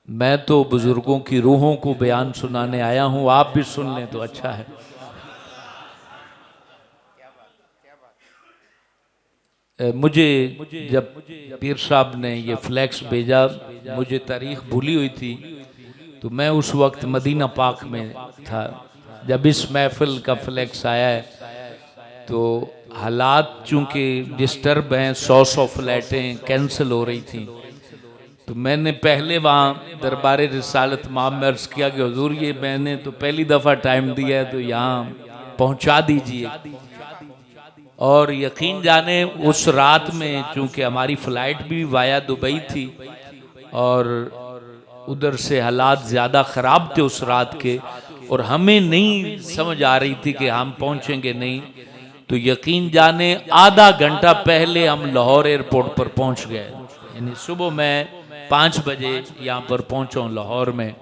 मैं तो बुजुर्गों की रूहों को बयान सुनाने आया हूं, आप भी सुन लें तो अच्छा है। मुझे जब पीर साहब ने ये फ्लैक्स भेजा, मुझे तारीख भूली हुई थी, तो मैं उस वक्त मदीना पाक में था। जब इस महफिल का फ्लैक्स आया है तो हालात चूंकि डिस्टर्ब हैं, 100 फ्लैटें कैंसिल हो रही थी, तो मैंने पहले वहाँ दरबार रिसालत माम में अर्ज़ किया कि हुजूर ये मैंने तो पहली दफ़ा टाइम दिया है तो यहाँ पहुँचा दीजिए। और यकीन जाने उस रात में चूंकि हमारी फ़्लाइट भी वाया दुबई थी और उधर से हालात ज़्यादा ख़राब थे उस रात के, और हमें नहीं समझ आ रही थी कि हम पहुँचेंगे नहीं, तो यकीन जाने आधा घंटा पहले हम लाहौर एयरपोर्ट पर पहुँच गए। यानी सुबह मैं 5 बजे यहाँ पर पहुँचा लाहौर में,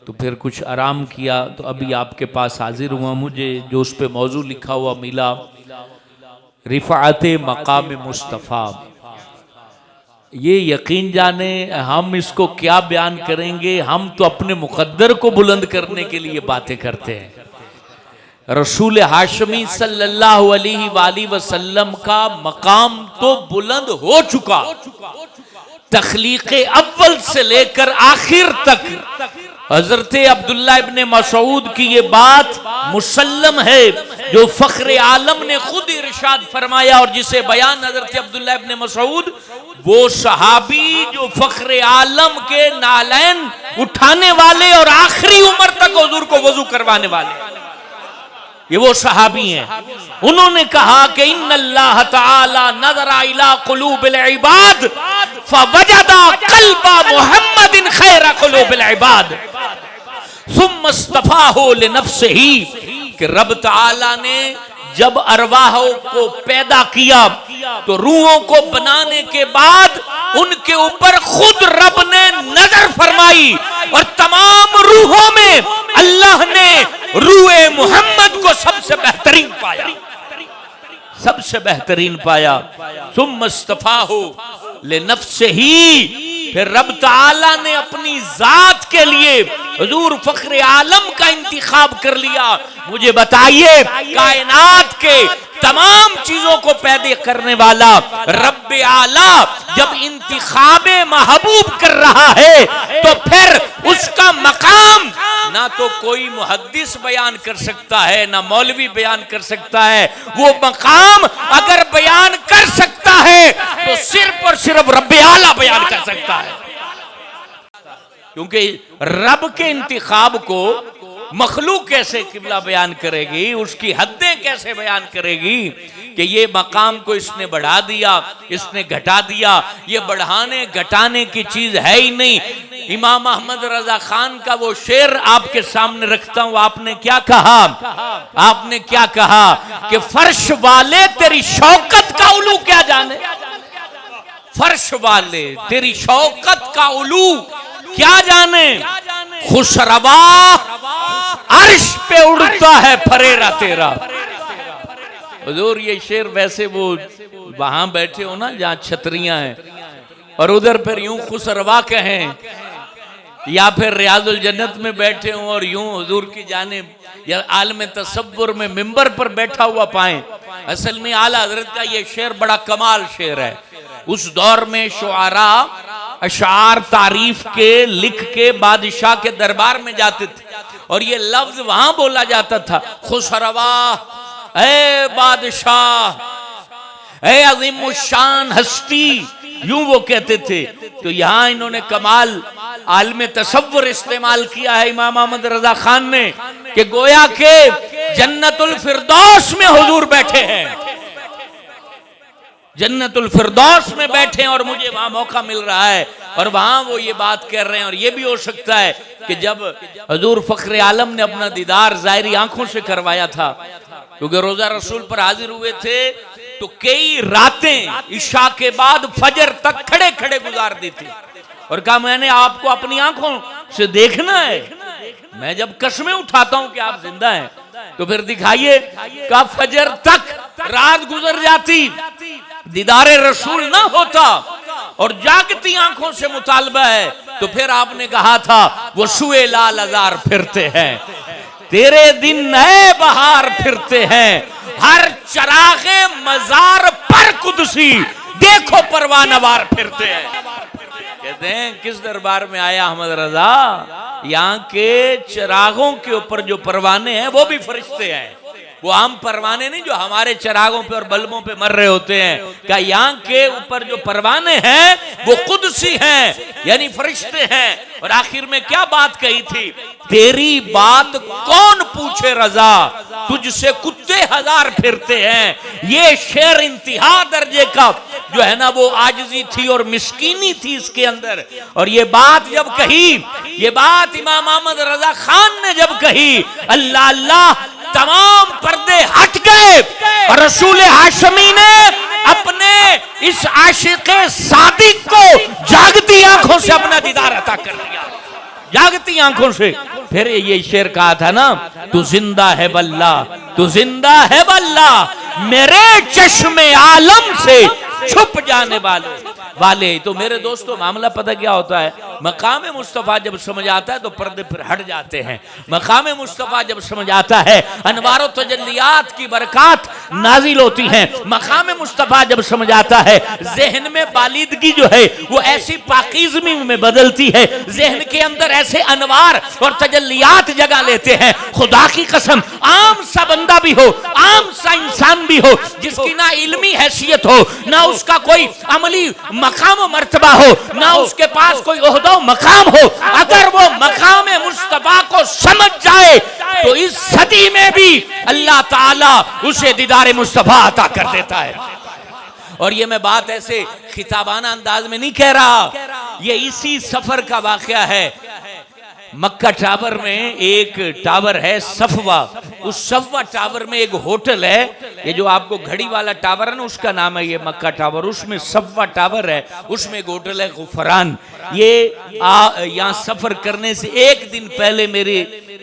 तो फिर कुछ आराम किया, तो अभी आपके पास हाजिर हुआ। मुझे जो उस पर मौजू लिखा हुआ मिला, रिफ़ाअते मकाम मुस्तफ़ा। ये यकीन जाने हम इसको क्या बयान करेंगे, हम तो अपने मुक़द्दर को बुलंद करने के लिए बातें करते हैं। रसूल हाशमी सल्लल्लाहु अलैहि वसल्लम का मकाम तो बुलंद हो चुका, तख्लीक़ अव्वल से लेकर आखिर तक। हजरत अब्दुल्ला इब्ने मसऊद की ये बात मुसल्लम है, जो फ़ख्र आलम ने खुद इरशाद फरमाया, और जिसे बयान हजरत अब्दुल्ला इब्ने मसऊद, वो सहाबी जो फ़ख्र आलम के नालैन उठाने वाले और आखिरी उम्र तक हुजूर को वजू करवाने वाले, ये वो सहाबी हैं। उन्होंने कहा कि इन्नल्लाह तआला नज़रा इला क़ुलूबिल इबाद फवजदा क़ल्बा मुहम्मदिन खैरा क़ुलूबिल इबाद सुम्मा इस्तफ़ाहु लिनफ़्सिही। कि रब तआला ने जब अरवाहों को पैदा किया तो रूहों को बनाने के बाद उनके ऊपर खुद रब ने नजर फरमाई, और तमाम रूहों में अल्लाह ने रूहे मुहम्मद को सबसे बेहतरीन पाया, सबसे बेहतरीन पाया। सुम्मा इस्तफ़ाहु लिनफ़्सिही। फिर रब ताला ने अपनी जात के लिए हुजूर फ़ख्र आलम का इंतिखाब कर लिया। मुझे बताइए, कायनात के तमाम चीजों को पैदा करने वाला रब्बे आला जब इंतिखाबे महबूब कर रहा है, तो फिर उसका मकाम ना तो कोई मुहद्दिस बयान कर सकता है, ना मौलवी बयान कर सकता है। वो मकाम अगर बयान कर सकता है तो सिर्फ और सिर्फ रब्बे आला बयान कर सकता है, क्योंकि रब के इंतिखाब को मखलूक कैसे किबला बयान करेगी, उसकी हदें कैसे बयान करेगी कि ये मकाम को इसने बढ़ा दिया, इसने घटा दिया। ये बढ़ाने घटाने की चीज है ही नहीं। इमाम अहमद रजा खान का वो शेर आपके सामने रखता हूं। आपने क्या कहा? आपने क्या कहा कि फर्श वाले तेरी शौकत का उलू क्या जाने, फर्श वाले तेरी शौकत का उलू क्या जाने, खुशरवा अर्श पे उड़ता है फरेरा तेरा। हुजूर ये शेर वैसे वो वहां बैठे हो ना जहां छतरियां हैं, और उधर फिर यूं खुशरवा कहें, या फिर रियाजुल जन्नत में बैठे हो और यूं हुजूर की जानिब या आलम तसव्वुर में मिंबर पर बैठा हुआ पाएं। असल में आला हजरत का ये शेर बड़ा कमाल शेर है। उस दौर में शुआरा अशार तारीफ के लिख के बादशाह के दरबार में जाते थे, और ये लफ्ज वहां बोला जाता था, खुशरवा ए बादशाह, ए अज़ीमुश्शान हस्ती, यूं वो कहते थे। तो यहां इन्होंने कमाल आलम तसव्वुर इस्तेमाल किया है इमाम अहमद रजा खान ने, कि गोया के जन्नतुल फिरदौस में हुजूर बैठे हैं, जन्नतुल फिरदौस में बैठे हैं, और मुझे वहां मौका मिल रहा है और वहां वो ये बात कर रहे हैं। और ये भी हो सकता है कि जब हुजूर फ़ख्र आलम ने अपना दीदार ज़ाहिरी आंखों से करवाया था, क्योंकि रोजा रसूल पर हाजिर हुए थे, तो कई रातें इशा के बाद फजर तक खड़े खड़े गुजार दी थी, और कहा मैंने आपको अपनी आंखों से देखना है। मैं जब कस्में उठाता हूं कि आप जिंदा हैं, तो फिर दिखाइए। का फजर तक रात गुजर जाती, दीदारे रसूल ना होता, और जागती आंखों से मुतालबा है, तो फिर आपने कहा था वो शुए लाल हजार फिरते हैं, तेरे दिन नए बहार फिरते हैं, हर चरागे मजार पर कुदसी देखो परवानवार फिरते हैं। कहते हैं किस दरबार में आया अहमद रजा, यहाँ के चिरागों के ऊपर जो परवाने हैं वो भी फरिश्ते हैं, वो आम परवाने नहीं जो हमारे चिरागों पे और बल्बों पे मर रहे होते हैं। क्या यहाँ के ऊपर जो परवाने हैं वो कुदसी हैं, यानी फरिश्ते हैं। और आखिर में क्या बात कही थी, तेरी बात कौन पूछे रजा, तुझसे कुत्ते हजार फिरते हैं। ये शेर इंतहा दर्जे का जो है ना वो आजिज़ी थी और मिस्कीनी थी इसके अंदर। और ये बात जब कही, ये बात इमाम अहमद रजा खान ने जब कही, अल्लाह अल्लाह तमाम पर्दे हट गए और रसूल हाशमी ने अपने इस आशिक़े सादिक को जागती आंखों से अपना दीदार अता कर दिया, जागती आंखों से। फिर ये शेर कहा था ना, तू जिंदा है वल्ला, तू जिंदा है वल्ला, मेरे चश्मे आलम से छुप जाने वाले। तो मेरे दोस्तों मामला पता क्या होता है, मकाम मुस्तफ़ा जब समझ आता है तो पर्दे फिर हट जाते हैं। मकाम मुस्तफ़ा जब समझ आता है अनवार तजल्लियात की बरकत नाजिल होती हैं। मकाम मुस्तफ़ा जब समझ आता है जहन में बालिदगी जो है वो ऐसी पाकीज़गी में बदलती है, जहन के अंदर ऐसे अनवार और तजल्लियात जगह लेते हैं। खुदा की कसम, आम सा बंदा भी हो, आम सा इंसान भी हो, जिसकी ना इल्मी हैसियत हो, ना उसका कोई अमली मकाम मर्तबा हो, ना उसके पास कोई ओहदा मकाम हो, अगर वो मकाम मुस्तफा को समझ जाए तो इस सदी में भी अल्लाह ताला उसे दीदार मुस्तफा अता कर देता है। और ये मैं बात ऐसे खिताबाना अंदाज में नहीं कह रहा, ये इसी सफर का वाकया है। मक्का टावर में एक टावर है सफवा, उस सफवा टावर में एक होटल है, ये जो आपको घड़ी वाला टावर है ना उसका नाम है ये मक्का टावर, उसमें सफवा टावर है, उसमें एक होटल है गुफरान। ये यहाँ सफर करने से एक दिन पहले मेरे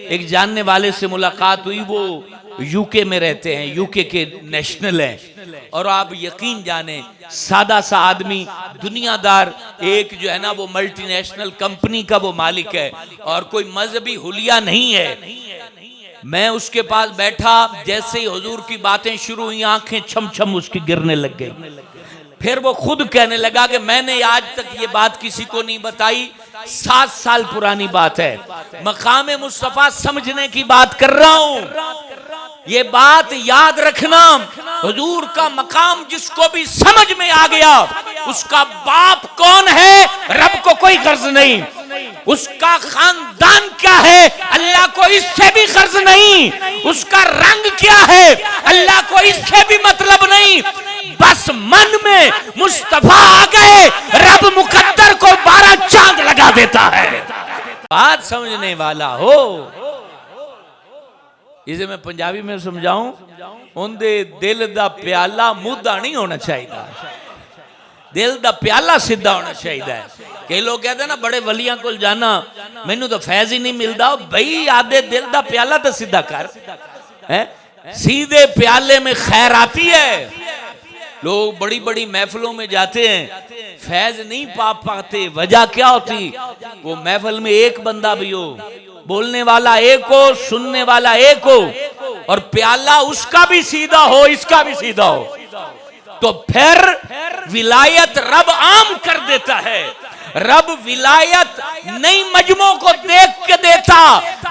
एक जानने वाले से मुलाकात हुई, वो यूके में रहते हैं, यूके के नेशनल हैं। और आप यकीन जाने सादा सा आदमी, दुनियादार, एक जो है ना वो मल्टीनेशनल कंपनी का वो मालिक है और कोई मजहबी हुलिया नहीं है। मैं उसके पास बैठा, जैसे ही हुजूर की बातें शुरू हुई आंखें छम छम उसकी गिरने लग गई। फिर वो खुद कहने लगा कि मैंने आज तक ये बात किसी को नहीं बताई, 7 साल पुरानी बात है, मकाम मुस्तफा समझने की बात कर रहा हूं। ये बात याद रखना, हुजूर का मकाम जिसको भी समझ में आ गया, उसका बाप कौन है रब को कोई गर्ज नहीं, उसका खानदान क्या है अल्लाह को इससे भी गर्ज नहीं, उसका रंग क्या है अल्लाह को इससे भी मतलब नहीं, बस मन में मुस्तफा आ गए, रब मुकद्दर को 12 चांद लगा देता है। बात समझने वाला हो, इसे मैं पंजाबी में समझाऊं, उनके दिल दा प्याला मुद्दा नहीं होना चाहिए, दिल दा प्याला सीधा होना चाहिए। कई लोग कहते हैं ना बड़े वलियां को जाना, मैनू तो फैज ही नहीं मिलता। भाई आधे दिल दा प्याला तो सीधा कर, है सीधे प्याले में खैर आती है। लोग बड़ी बड़ी महफिलों में जाते हैं, फैज नहीं पा पाते, वजह क्या होती, वो महफिल में एक बंदा भी हो, बोलने वाला एक हो, सुनने वाला एक हो, और प्याला उसका भी सीधा हो इसका भी सीधा हो, तो फिर विलायत रब आम कर देता है। रब विलायत नई मजमों को देख के देता,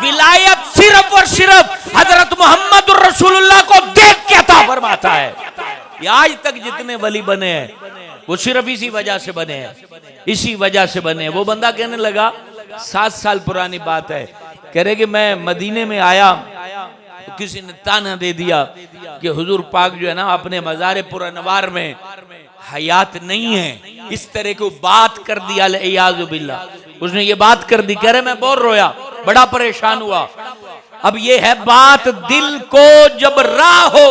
विलायत सिर्फ और सिर्फ हजरत मोहम्मद रसूलुल्लाह को देख के अता फरमाता है। ये आज तक जितने वली बने हैं वो सिर्फ इसी वजह से बने हैं, इसी वजह से बने हैं। वो बंदा कहने लगा, 7 साल पुरानी बात है, कह रहे कि मैं मदीने में आया तो किसी ने ताना दे दिया कि हुजूर पाक जो है ना अपने मज़ार पुरनवार में हयात नहीं है, इस तरह की बात कर दिया, इयाज़ु बिल्लाह। उसने ये बात कर दी, कह रहे मैं बहुत रोया, बड़ा परेशान हुआ। अब ये है बात, दिल को जब राह हो,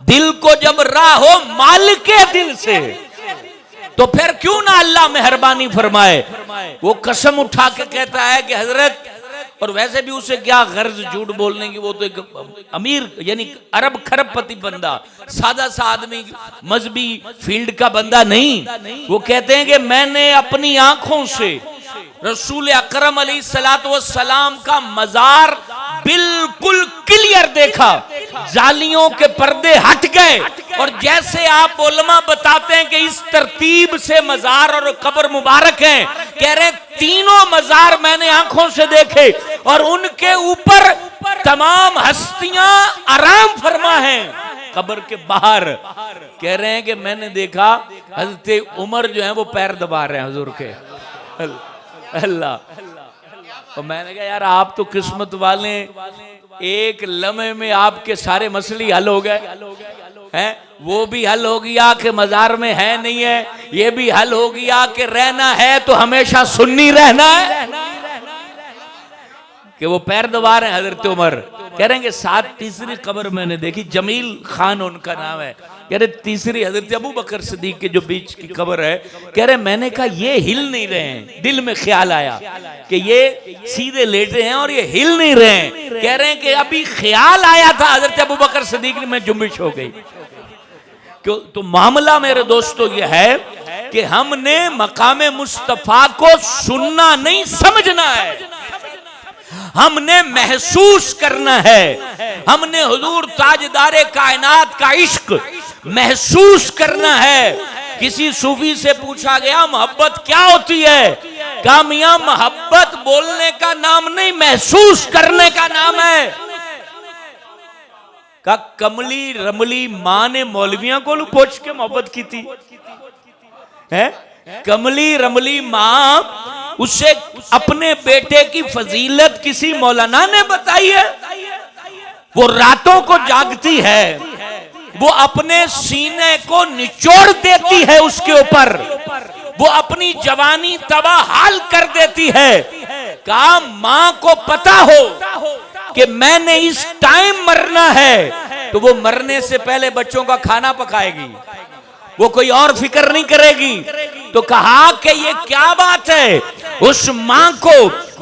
दिल को जब राह हो मालिक के दिल से, तो फिर क्यों ना अल्लाह मेहरबानी फरमाए। वो कसम उठा के कहता है कि हजरत और वैसे भी उसे क्या गर्ज झूठ बोलने की, वो तो एक अमीर यानी अरब खरबपति बंदा, सादा सा आदमी, मजहबी फील्ड का बंदा नहीं। वो कहते हैं कि मैंने अपनी आंखों से रसूल अकरम अलैहिस्सलातु वस्सलाम का मजार बिल्कुल क्लियर देखा, जालियों के पर्दे हट गए, और जैसे आप उलमा बताते हैं कि इस तरतीब से मजार और कब्र मुबारक हैं, कह रहे तीनों मजार मैंने आंखों से देखे और उनके ऊपर तमाम हस्तियां आराम फरमा हैं। कब्र के बाहर कह रहे हैं कि मैंने देखा हजरत उमर जो है वो पैर दबा रहे हैं हुजूर के। अल्लाह, तो मैंने कहा यार आप तो किस्मत वाले, एक लम्हे में आपके सारे मसले हल हो गए हैं। वो भी हल हो गया कि मजार में है नहीं है, ये भी हल हो गया कि रहना है तो हमेशा सुन्नी रहना है, कि वो पैर दबा रहे हैं हजरत उमर। कह रहे हैं कि साथ तीसरी कब्र मैंने देखी, जमील खान उनका नाम है, कह रहे तीसरी हजरत अबू बकर सिद्दीक के जो बीच की कब्र है, कह रहे मैंने कहा ये हिल नहीं रहे हैं। दिल में ख्याल आया कि ये सीधे लेटे हैं और ये हिल नहीं रहे हैं। कह रहे हैं कि अभी ख्याल आया था हजरत अबू बकर सिद्दीक में जुम्बिश हो गई। क्यों? तो मामला मेरे दोस्तों ये है कि हमने मकामे मुस्तफा को सुनना नहीं समझना है, हमने महसूस करना है। हमने हुजूर ताजदारे कायनात का इश्क महसूस करना है। किसी सूफी से पूछा गया मोहब्बत क्या होती है, कहा मियां मोहब्बत बोलने का नाम नहीं, महसूस करने का नाम है। का कमली रमली मां ने मौलवियां को पूछ के मोहब्बत की थी है? कमली रमली मां, उसे अपने बेटे की फजीलत किसी मौलाना ने बताई है? वो रातों को जागती है, वो अपने सीने को निचोड़ देती है उसके ऊपर, वो अपनी जवानी तबाह हाल कर देती है। कहा मां को पता हो कि मैंने इस टाइम मरना है, तो वो मरने से पहले बच्चों का खाना पकाएगी, वो कोई और फिक्र नहीं करेगी। तो कहा कि ये क्या बात है, उस मां को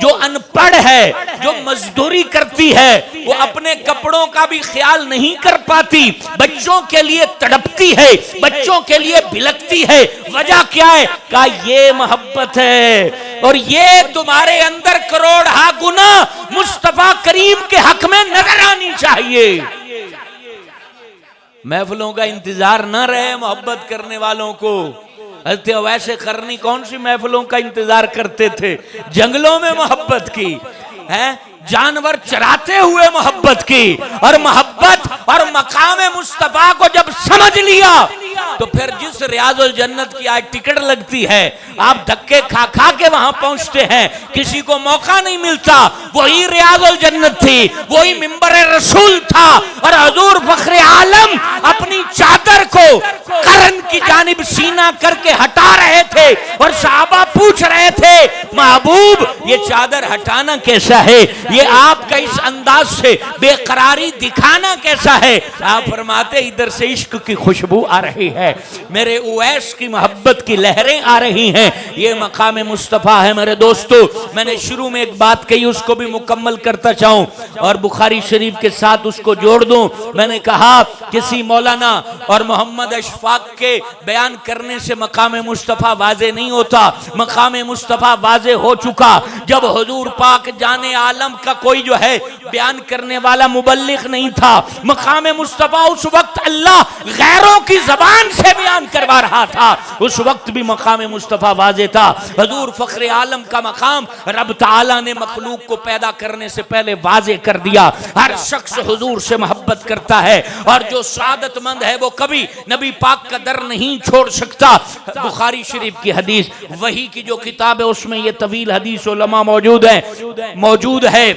जो अनपढ़ है, जो मजदूरी करती है, वो अपने कपड़ों का भी ख्याल नहीं कर पाती, बच्चों के लिए तड़पती है, बच्चों के लिए भिलकती है, वजह क्या है? कहा ये मोहब्बत है, और ये तुम्हारे अंदर करोड़ गुना मुस्तफा करीम के हक में नजर आनी चाहिए। महफिलों का इंतजार न रहे मोहब्बत करने वालों को। हजरत वैसे करनी कौन सी महफिलों का इंतजार करते थे? जंगलों में मोहब्बत की है, जानवर चराते हुए मोहब्बत की, और मोहब्बत और मकामे मुस्तफा को जब समझ लिया तो फिर जिस रियाजुल जन्नत की आज टिकट लगती है, आप धक्के खा खा के वहां पहुंचते हैं, किसी को मौका नहीं मिलता, वही रियाजुल जन्नत थी, वही मिंबर रसूल था। और हुजूर फखरे आलम अपनी चादर को करन की जानिब सीना करके हटा रहे थे, और सहाबा पूछ रहे थे महबूब ये चादर हटाना कैसा है, ये आपका इस अंदाज से बेकरारी दिखाना कैसा है? आप फरमाते इधर से इश्क की खुशबू आ रही है, मेरे उवैस की मोहब्बत की लहरें आ रही हैं, ये मकाम मुस्तफा है। मेरे दोस्तों, मैंने शुरू में एक बात कही, उसको भी मुकम्मल करता चाहूं और बुखारी शरीफ के साथ उसको जोड़ दूं। मैंने कहा किसी मौलाना और मोहम्मद अशफाक के बयान करने से मकाम मुस्तफा वाजे नहीं होता, मकाम मुस्तफा वाजे हो चुका जब हुजूर पाक जाने आलम का कोई जो है बयान करने वाला मुबल्लिग नहीं था। मकाम मुस्तफा उस वक्त अल्लाह गैरों की जबान से बयान करवा रहा था, उस वक्त भी मकाम मुस्तफा वाजे था। हुजूर फखरे आलम का मकाम रब ताला ने मखलूक को पैदा करने से पहले वाजे कर दिया। हर शख्स हुजूर से मोहब्बत करता है, और जो सादतमंद है वो कभी नबी पाक का दर नहीं छोड़ सकता। बुखारी शरीफ की हदीस, वही की जो किताब है उसमें ये तवील हदीस उलमा मौजूद है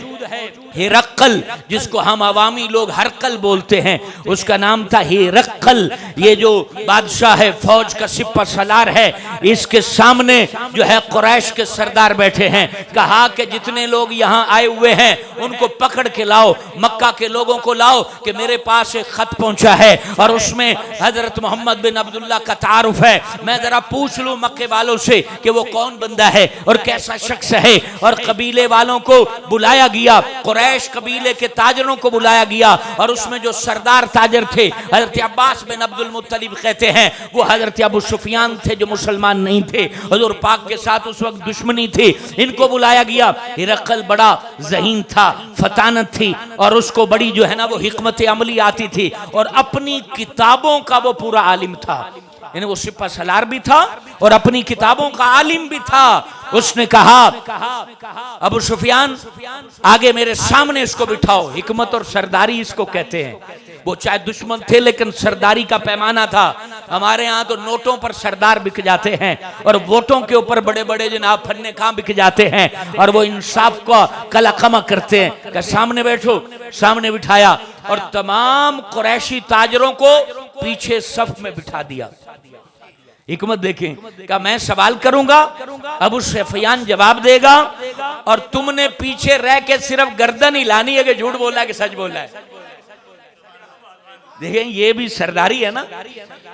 हिरक्कल, जिसको हम अवामी लोग हरकल बोलते हैं, उसका नाम था हिरक्कल। ये जो बादशाह है, फौज का सिपा सलार है, इसके सामने जो है कुरैश के सरदार बैठे हैं। कहा कि जितने लोग यहाँ आए हुए हैं उनको पकड़ के लाओ, मक्का के लोगों को लाओ कि मेरे पास एक खत पहुंचा है और उसमें हजरत मोहम्मद बिन अब्दुल्ला का तारुफ है। मैं जरा पूछ लूं मक्के वालों से कि वो कौन बंदा है और कैसा शख्स है। और कबीले वालों को बुलाया गया, कुरैश कबीले के ताजरों को बुलाया गया और उसमें जो सरदार ताजर थे हजरत अब्बास बिन अब्दुल मुत्तलिब कहते हैं, वो हजरत अबू सुफियान थे जो मुसलमान नहीं थे, हुजूर पाक के साथ उस वक्त दुश्मनी थी। इनको बुलाया गया। हिरक्कल बड़ा ज़हीन था, फतानत थी और उसको बड़ी जो है ना वो हिकमत अमली आती थी और अपनी किताबों का वो पूरा आलिम था। यानी वो सिपा सलार भी था और अपनी किताबों का आलिम भी था। उसने कहा, अबू सुफियान आगे मेरे सामने इसको बिठाओ। हिकमत और सरदारी इसको कहते हैं। वो चाहे दुश्मन थे लेकिन सरदारी का पैमाना था। हमारे यहाँ तो नोटों पर सरदार बिक जाते हैं और वोटों के ऊपर बड़े बड़े जनाब फन्ने कहाँ बिक जाते हैं और वो इंसाफ का कलाकमा करते हैं। कि सामने बैठो, सामने बिठाया और तमाम कुरैशी ताजरों को पीछे सफ में बिठा दिया। हिकमत देखें, क्या मैं सवाल करूंगा, अबू सुफियान जवाब देगा और तुमने पीछे रह के सिर्फ गर्दन हिलानी है कि झूठ बोला है कि सच बोला है। देखें ये भी सरदारी है ना,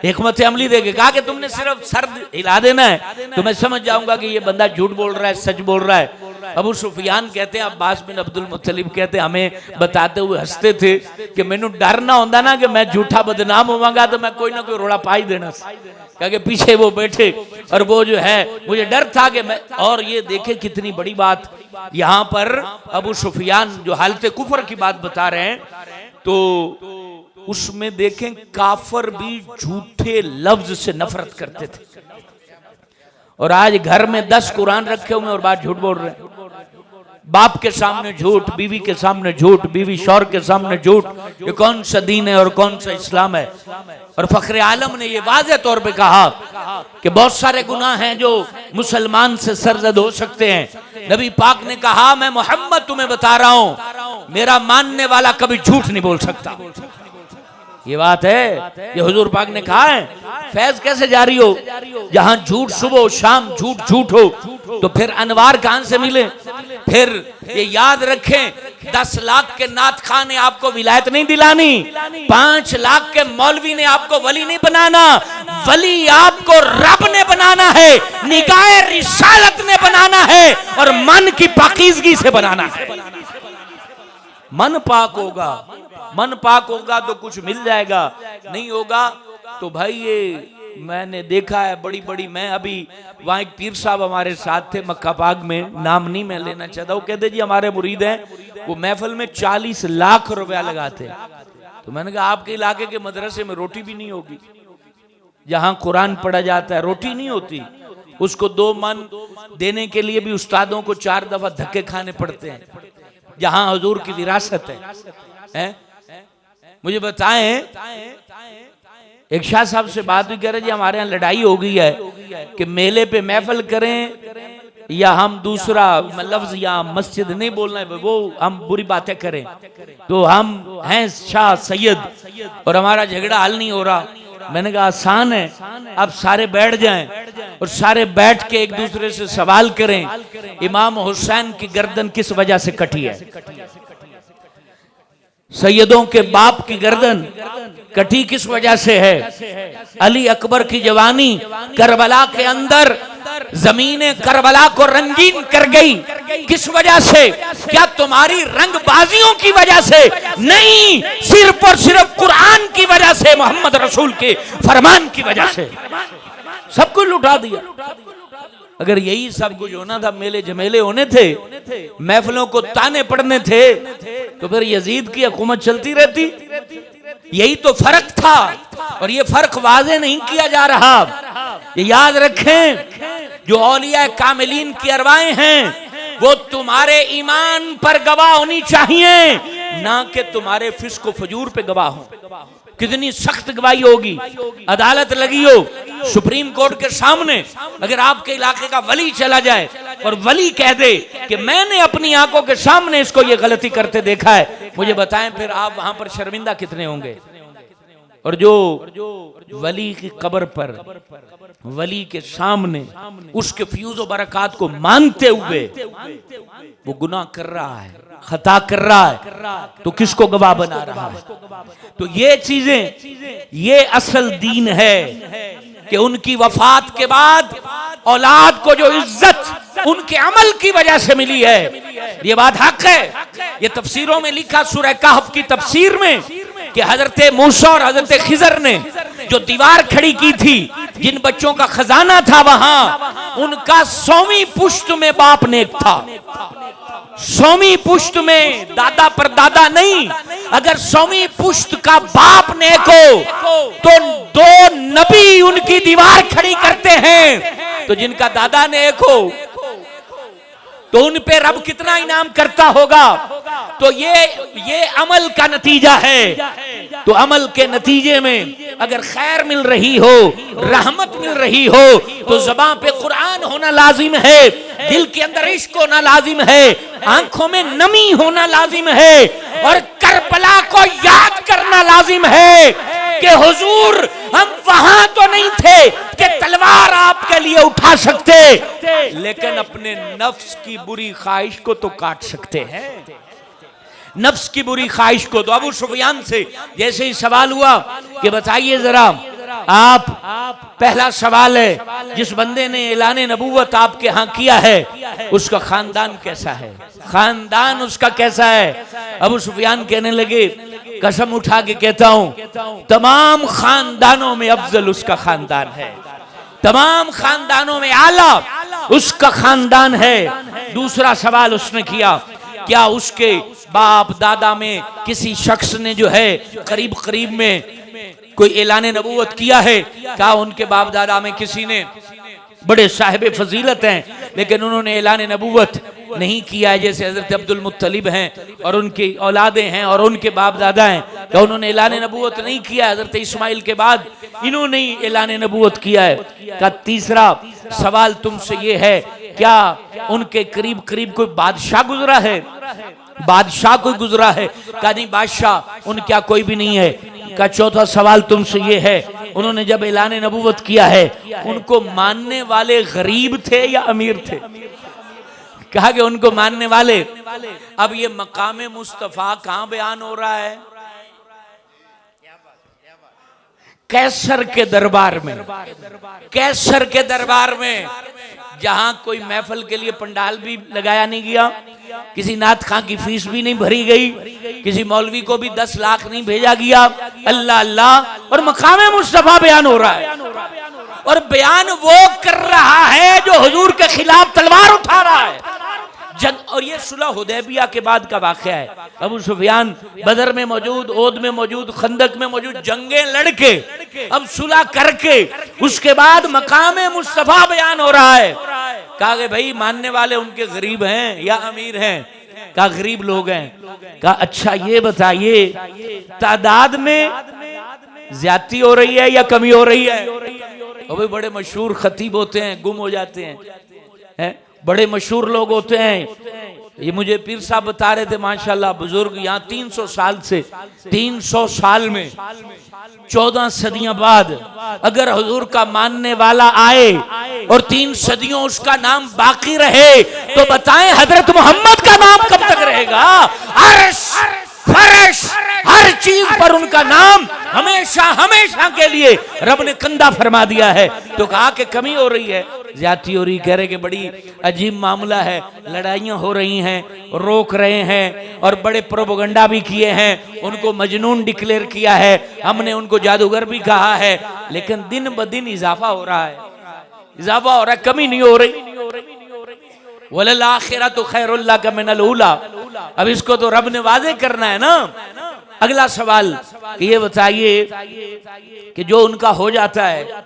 हिकमत अमली देखे। कहा कि तुमने सिर्फ सर हिला देना है तो मैं समझ जाऊंगा कि ये बंदा झूठ बोल रहा है, सच बोल रहा है। अबू सुफियान कहते हैं, अब्बास बिन अब्दुल मुत्तलिब कहते हैं, हमें बताते हुए हंसते थे कि मैनू डर ना होता ना कि मैं झूठा बदनाम होवांगा तो मैं कोई ना कोई रोड़ा पा ही देना। क्या पीछे वो बैठे और वो जो है मुझे डर था कि मैं। और ये देखे कितनी बड़ी बात, यहाँ पर अबू सुफियान जो हालत कुफर की बात बता रहे हैं तो उसमें देखें काफर भी झूठे लफ्ज से नफरत करते थे। और आज घर में 10 कुरान रखे हुए और बात झूठ बोल रहे हैं। बाप के सामने झूठ, बीवी के सामने झूठ, बीवी शौहर के सामने झूठ। ये कौन सा दीन है और कौन सा इस्लाम है। और फखरे आलम ने ये वाज़ेह तौर पे कहा कि बहुत सारे गुनाह हैं जो मुसलमान से सरजद हो सकते हैं। नबी पाक ने कहा, मैं मोहम्मद तुम्हें बता रहा हूं, मेरा मानने वाला कभी झूठ नहीं बोल सकता। ये बात है, ये हुजूर पाक ने कहा है। फैज कैसे जारी हो, जहां झूठ सुबह शाम झूठ झूठ हो तो फिर अनवार कहां से मिले। फिर ये याद रखें, 10 लाख के नात खां ने आपको विलायत नहीं दिलानी, 5 लाख के मौलवी ने आपको वली नहीं बनाना। वली आपको रब ने बनाना है, निगाह रिसालत ने बनाना है और मन की पाकीज़गी से बनाना है। मन पाक होगा, मन पाक होगा तो कुछ मिल जाएगा, नहीं होगा तो भाई ये मैंने देखा है बड़ी बड़ी। मैं अभी वहाँ एक पीर साहब हमारे साथ थे मक्का पाक में, नाम नहीं मैं लेना चाहता, वो कहते जी हमारे मुरीद हैं, वो महफिल में 40 लाख रुपया लगाते। तो मैंने कहा आपके इलाके के मदरसे में रोटी भी नहीं होगी, जहाँ कुरान पढ़ा जाता है रोटी नहीं होती, उसको 2 मन देने के लिए भी उस्तादों को 4 दफा धक्के खाने पड़ते हैं। जहाँ हुजूर की विरासत है। मुझे बताएं, एक शाह साहब से बात भी कह रहे जी हमारे यहाँ लड़ाई हो गई है कि मेले पे महफिल करें या हम दूसरा लफ्ज या मस्जिद नहीं बोलना है, वो हम बुरी बातें करें। तो हम हैं शाह सैयद और हमारा झगड़ा हल नहीं हो रहा। मैंने कहा आसान है, अब सारे बैठ जाएं और सारे बैठ के एक दूसरे से सवाल करें, इमाम हुसैन की गर्दन किस वजह से कटी है। सैयदों के बाप की गर्दन कटी किस वजह से है। अली अकबर की जवानी करबला के अंदर जमीने करबला को रंगीन कर गई, किस वजह से? क्या तुम्हारी रंगबाजियों की वजह से नहीं, सिर्फ और सिर्फ कुरान की वजह से, मोहम्मद रसूल के फरमान की वजह से सब कुछ लुटा दिया। अगर यही सब कुछ होना था, मेले जमेले होने थे, महफिलों को ताने पड़ने थे, तो फिर यजीद की हुकूमत चलती रहती। यही तो फर्क था और ये फर्क वाज़ेह नहीं किया जा रहा। ये याद रखें, जो औलिया कामिलीन की अरवाएं हैं वो तुम्हारे ईमान पर गवाह होनी चाहिए, ना कि तुम्हारे फिस्क व फजूर पे गवाह हो। कितनी सख्त गवाही होगी, अदालत लगी हो सुप्रीम कोर्ट के सामने अगर आपके इलाके का वली चला जाए और वली कह दे कि मैंने अपनी आंखों के सामने इसको ये गलती करते देखा है, मुझे बताएं फिर आप वहां पर शर्मिंदा कितने होंगे। और जो वली की कब्र पर वली के सामने उसके फ्यूज और बरकत को मानते हुए वो गुनाह कर रहा है, खता कर रहा है, तो किसको गवाह बना रहा है। तो ये चीजें, ये असल दीन है कि उनकी वफात के बाद औलाद को जो इज्जत उनके अमल की वजह से मिली है, ये बात हक है। ये तफसीरों में लिखा सूरह कहफ की तफसीर में कि हजरत मूसा और हजरत खिजर ने जो दीवार खड़ी की थी, जिन बच्चों का खजाना था वहां, उनका 100वीं पुश्त में बाप नेक था। 100वीं पुश्त में दादा पर दादा नहीं, अगर 100वीं पुश्त का बाप नेक हो तो 2 नबी उनकी दीवार खड़ी करते हैं। तो जिनका दादा नेक हो तो उन पे रब कितना इनाम करता होगा। तो ये अमल का नतीजा है। तो अमल के नतीजे में अगर खैर मिल रही हो, रहमत मिल रही हो, तो ज़बान पे कुरान होना लाजिम है, दिल के अंदर इश्क होना लाजिम है, आंखों में नमी होना लाजिम है, और करबला को याद करना लाजिम है कि हुजूर हम वहां तो नहीं थे कि तलवार आपके लिए उठा सकते, लेकिन अपने नफ्स की बुरी ख्वाहिश को तो काट सकते हैं। नफ्स की बुरी ख्वाहिश को। तो अबू सुफियान से जैसे ही सवाल हुआ कि बताइए जरा आप, पहला सवाल है जिस बंदे ने ऐलान नबूवत आपके यहाँ किया है उसका खानदान कैसा है, खानदान उसका कैसा है। अबू सुफियान कहने लगे कसम उठा के कहता हूं तमाम खानदानों में अफजल उसका खानदान है, तमाम खानदानों में आला उसका खानदान है। दूसरा सवाल उसने किया क्या उसके बाप दादा में किसी शख्स ने जो है करीब करीब में कोई ऐलान नबूवत किया है, क्या उनके बाप दादा में किसी ने, बड़े साहिब फजीलत हैं लेकिन उन्होंने ऐलान नबूवत नहीं किया है, जैसे हजरत अब्दुल मुत्तलिब हैं और उनकी औलादें हैं और उनके बाप दादा हैं, क्या उन्होंने ऐलान नबूवत नहीं किया। हजरत इस्माइल के बाद इन्होंने ही ऐलान नबूवत किया है। का तीसरा सवाल तुमसे ये है क्या उनके करीब करीब कोई बादशाह गुजरा है, बादशाह कोई गुजरा है। का नहीं बादशाह उन क्या कोई भी नहीं है। का चौथा सवाल तुमसे ये है उन्होंने जब ऐलान नबूवत किया है उनको मानने वाले गरीब थे या अमीर थे। कहा कि उनको मानने वाले। अब ये मकाम मुस्तफा कहां बयान हो रहा है, कैसर के दरबार में, कैसर के दरबार में, जहां कोई महफिल के लिए पंडाल भी लगाया नहीं गया, किसी नात खां की फीस भी नहीं भरी गई, किसी मौलवी को भी 10 लाख नहीं भेजा गया। अल्लाह अल्लाह, और मकाम मुस्तफा बयान हो रहा है, और बयान वो कर रहा है जो हुजूर के खिलाफ तलवार उठा रहा है। और ये सुलह हुदैबिया के बाद का वाक़या है। अबू सुफियान बदर में मौजूद, ओद में मौजूद, खंदक में मौजूद, जंगें लड़के अब सुलह करके उसके बाद मकाम मुस्तफा बयान हो रहा है। कहा कि भाई मानने वाले उनके गरीब हैं या अमीर हैं। कहा गरीब लोग हैं। कहा अच्छा ये बताइए तादाद में ज्यादती हो रही है या कमी हो रही है। और भाई बड़े मशहूर खतीब होते हैं, गुम हो जाते हैं, बड़े मशहूर लोग होते हैं। ये मुझे पीर साहब बता रहे थे माशाल्लाह, बुजुर्ग यहाँ 300 साल से, 300 साल में 14 सदियां बाद अगर हुजूर का मानने वाला आए और 3 सदियों उसका नाम बाकी रहे तो बताएं हजरत मोहम्मद का नाम कब तक रहेगा। अर्श फर्श हर चीज पर उनका नाम हमेशा हमेशा के लिए रब ने कंधा फरमा दिया है। तो कहा कि कमी हो रही है, ज्यादती हो रही। कह रहे कि बड़ी अजीब मामला है, लड़ाइयां हो रही हैं, रोक रहे हैं और बड़े प्रोपेगेंडा भी किए हैं, उनको मजनून डिक्लेयर किया है, हमने उनको जादूगर भी कहा है, लेकिन दिन ब दिन इजाफा हो रहा है, इजाफा हो रहा है, कमी नहीं हो रही। वलल आखिरतु खैरुल लका मिनल ऊला। अब इसको तो रब ने वाज़े करना है ना। अगला सवाल कि ये बताइए कि जो उनका हो जाता है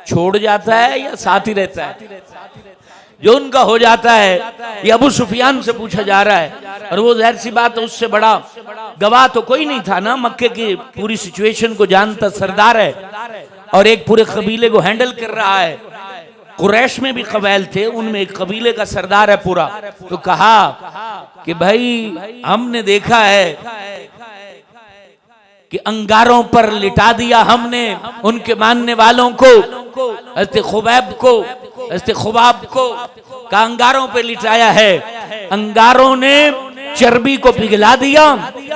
छोड़ जाता है या साथ ही रहता है। जो उनका हो जाता है ये अबू सुफियान से पूछा जा रहा है, और वो जाहिर सी बात है उससे बड़ा गवाह तो कोई नहीं था ना, मक्के की पूरी सिचुएशन को जानता सरदार है। और एक पूरे कबीले को हैंडल कर रहा है। कुरैश में भी कबाइल थे, उनमें एक कबीले का सरदार है पूरा। तो कहा कि भाई हमने देखा है कि अंगारों पर लिटा दिया हमने उनके मानने वालों को, हज़रत खुबैब को, हज़रत खुबाब को का अंगारों पे लिटाया है। अंगारों ने चर्बी को पिघला दिया,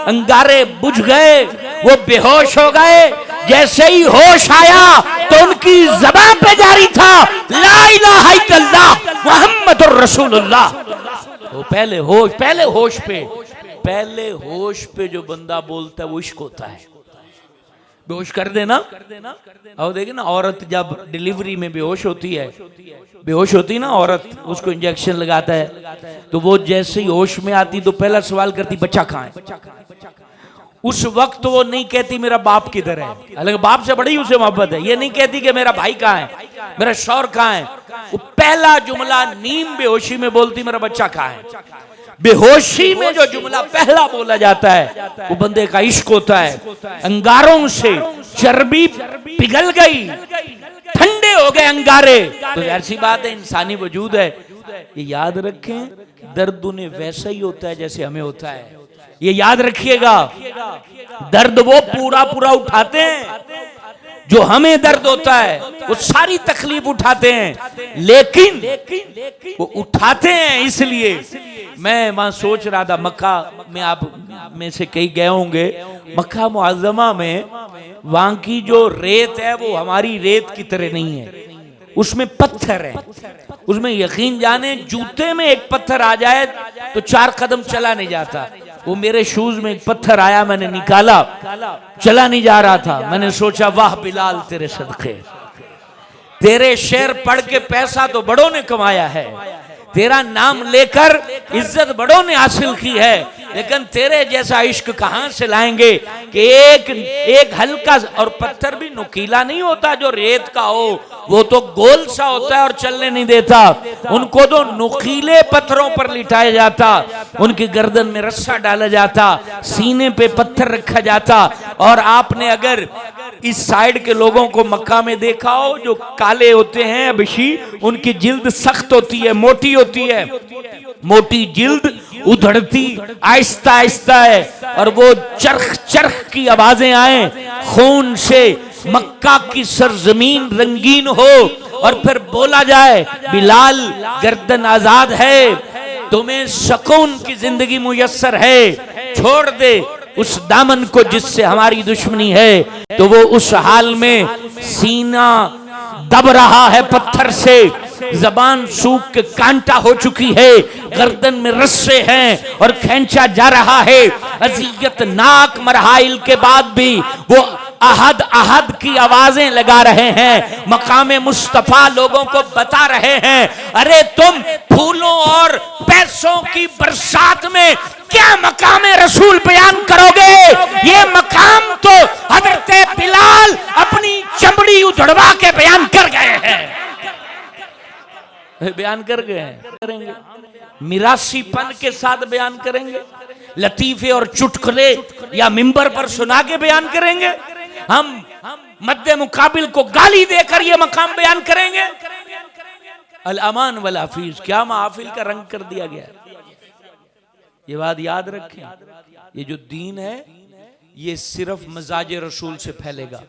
अंगारे बुझ गए, वो बेहोश हो गए। जैसे ही होश आया तो उनकी ज़बान पे जारी था ला इलाहा इल्लल्लाह मुहम्मदुर रसूलुल्लाह। वो पहले होश पे जो बंदा बोलता है वो इश्क होता है। बेहोश कर देना, और देखिए ना औरत जब डिलीवरी में बेहोश होती है ना औरत, उसको इंजेक्शन लगाता है तो वो जैसे ही होश में आती तो पहला सवाल करती बच्चा कहाँ है। उस वक्त वो नहीं कहती मेरा बाप किधर है, हालांकि बाप से बड़ी उसे मोहब्बत है। ये नहीं कहती कि मेरा भाई कहाँ है, मेरा शौहर कहाँ है। वो पहला जुमला नीम बेहोशी में बोलती मेरा बच्चा कहाँ है। बेहोशी में जो जुमला पहला बोला जाता है वो बंदे का इश्क होता है। अंगारों से चर्बी पिघल गई, ठंडे हो गए अंगारे, तो ऐसी बात है इंसानी वजूद है। ये याद रखें, दर्द उन्हें वैसा ही होता है जैसे हमें होता है। ये याद रखिएगा, दर्द वो पूरा पूरा उठाते हैं जो हमें दर्द होता है, वो सारी तकलीफ उठाते हैं, लेकिन वो उठाते हैं इसलिए। मैं वहां सोच रहा था, मक्का में आप में से कई गए होंगे, मक्का मुअज़्ज़मा में वहां की जो रेत है वो हमारी रेत की तरह नहीं है, उसमें पत्थर है। उसमें यकीन जाने जूते में एक पत्थर आ जाए तो 4 कदम चला नहीं जाता। वो मेरे शूज में एक पत्थर आया, मैंने निकाला, चला नहीं जा रहा था। मैंने सोचा वाह बिलाल तेरे सदके, तेरे शेर पढ़ के पैसा तो बड़ों ने कमाया है, तेरा नाम लेकर इज्जत बड़ों ने हासिल की है, लेकिन तेरे जैसा इश्क कहां से लाएंगे कि एक हल्का, और पत्थर भी नुकीला नहीं होता जो रेत का हो, वो तो गोल सा होता है और चलने नहीं देता। उनको तो नुकीले पत्थरों पर लिटाया जाता, उनकी गर्दन में रस्सा डाला जाता, सीने पे पत्थर रखा जाता। और आपने अगर इस साइड के लोगों को मक्का में देखा हो, जो काले होते हैं अबशी, उनकी जिल्द सख्त होती है, मोटी होती है, मोटी जिल्द उधड़ती आहिस्ता आहिस्ता है, और वो चरख चरख की आवाजें आए, खून से मक्का की सरजमीन रंगीन हो, और फिर बोला जाए बिलाल गर्दन आजाद है, तुम्हें सुकून की जिंदगी मुयस्सर है, छोड़ दे उस दामन को जिससे हमारी दुश्मनी है। तो वो उस हाल में सीना दब रहा है पत्थर से, जबान सूख के कांटा हो चुकी है, गर्दन में रस्से हैं और खींचा जा रहा है। अजियत नाक मरहाइल के बाद भी वो अहद अहद की आवाजें लगा रहे हैं, मकामे मुस्तफा लोगों को बता रहे हैं, अरे तुम फूलों और पैसों की बरसात में क्या मकामे रसूल बयान करोगे। ये मकाम तो हजरत बिलाल अपनी चमड़ी उधड़वा के बयान कर गए हैं, बयान कर गए हैं, करेंगे मिरासीपन के साथ बयान करेंगे, लतीफे और चुटकुले या मिंबर पर सुना के बयान करेंगे, हम मद्दे मुकाबिल को गाली देकर ये मकाम बयान करेंगे। अल अमान वल हफीज, क्या महफिल का रंग कर दिया गया। ये बात याद रखें, ये जो दीन है ये सिर्फ मजाज रसूल से फैलेगा।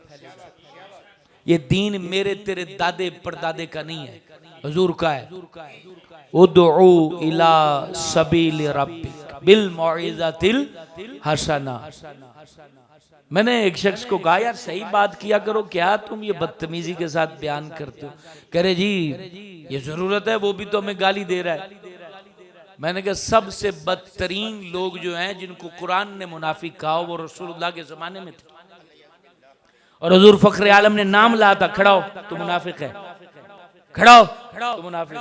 ये दीन मेरे तेरे दादे परदादे का नहीं है, हुजूर का है। उदउ इला सबील रब्बिक बिल मौइज़तिल हसना। मैंने एक शख्स को कहा, यार सही बात किया करो, क्या तुम ये बदतमीजी के साथ बयान करते हो। कह रहे जी ये जरूरत है, वो भी तो हमें गाली दे रहा है। मैंने कहा सबसे बदतरीन लोग जो हैं जिनको कुरान ने मुनाफिक कहा वो रसूलुल्लाह के जमाने में थे, और हुजूर फखरे आलम ने नाम लाया था, खड़ा हो तो मुनाफिक है, खड़ा हो तो मुनाफिक।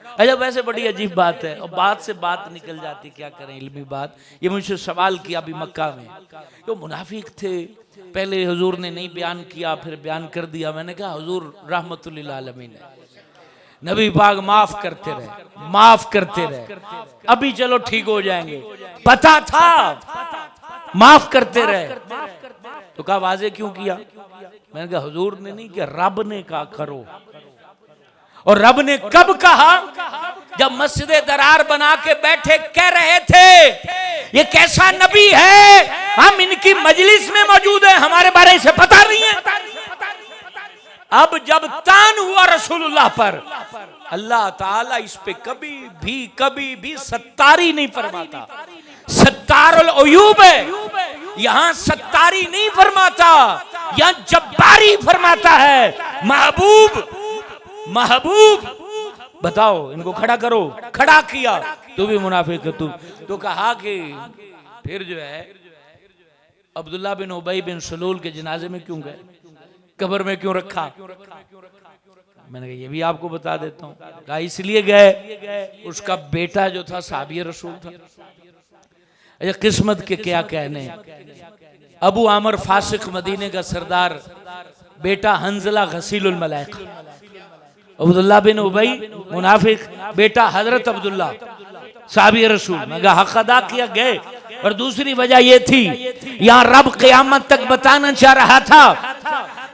अच्छा वैसे बड़ी अजीब बात है, और बात से बात निकल जाती, क्या करें इल्मी बात। ये मुझसे सवाल किया अभी मक्का में, तो मुनाफिक थे, पहले हुजूर ने नहीं बयान किया, फिर बयान कर दिया। मैंने कहा हुजूर रहमतुल लिल आलमीन है, नबी पाक माफ करते रहे, माफ करते रहे, अभी चलो ठीक हो जाएंगे, पता था माफ करते रहे, तो कहा वाजे क्यों किया। मैंने कहा हुजूर ने नहीं कि रब ने कहा करो। और रब ने कब कहा? जब मस्जिद दरार बना के बैठे कह रहे थे ये कैसा नबी है, हम इनकी मजलिस में मौजूद हैं, हमारे बारे में पता नहीं है। अब जब तान हुआ रसूलुल्लाह पर, अल्लाह ताला इस पे कभी भी सत्तारी नहीं फरमाता। सत्तारुल अयूब है, यहां सत्तारी नहीं फरमाता, यहां जब्बारी फरमाता है। महबूब बताओ इनको खड़ा करो, खड़ा किया, तू भी मुनाफिक है। तू तो कहा कि फिर जो है अब्दुल्ला बिन उबई बिन सलूल के जनाजे में क्यों गए, कब्र में क्यों रखा? मैंने कहा ये भी आपको बता देता हूँ। कहा इसलिए गए, उसका बेटा जो था साहबी रसूल था। अच्छा किस्मत के क्या कहने, अबू आमर फासिक मदीने का सरदार, बेटा हंजला गसीलुल मलाइका, अब्दुल्ला बिन उबई मुनाफिक, बेटा हजरत अब्दुल्ला साहबी रसूल। मैं कहा हक अदा किया, गए। और दूसरी वजह ये थी, यहाँ रब क़यामत तक बताना चाह रहा था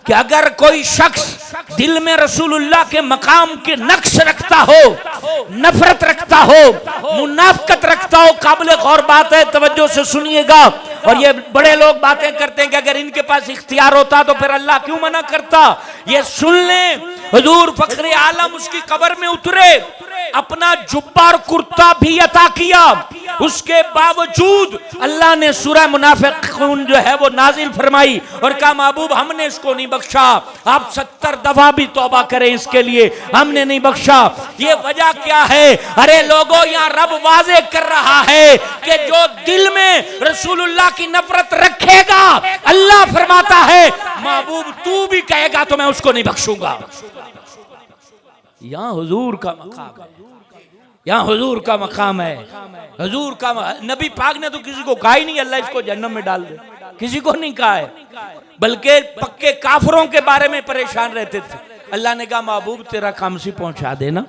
कि अगर कोई शख्स दिल में रसूलुल्लाह के मकाम के नक्श रखता हो, नफरत रखता हो, मुनाफिकत रखता हो, काबिल गौर बात है, तवज्जो से सुनिएगा। और ये बड़े लोग बातें करते हैं कि अगर इनके पास इख्तियार होता तो फिर अल्लाह क्यों मना करता। ये सुन लें, हुजूर फखरे आलम उसकी कब्र में उतरे, अपना जुब्बा और कुर्ता भी अता किया, उसके बावजूद अल्लाह ने सूरह मुनाफिकून जो है वो नाजिल फरमाई और कहा महबूब हमने इसको नहीं बख्शा, आप 70 दफा भी तौबा करें इसके लिए, हमने नहीं बख्शा। ये वजह क्या है? अरे लोगों, यहाँ रब वाजे कर रहा है कि जो दिल में रसूलुल्लाह की नफरत रखेगा, अल्लाह फरमाता है महबूब तू भी कहेगा तो मैं उसको नहीं बख्शूंगा। यहाँ हुजूर का मकाम है, यहाँ हुजूर का मकाम है, हुजूर का। नबी पाक ने तो किसी को कहा ही नहीं अल्लाह इसको जन्नत में डाल दे, किसी को नहीं कहा है, बल्कि पक्के काफरों के बारे में परेशान रहते थे। अल्लाह ने कहा महबूब तेरा काम से पहुंचा देना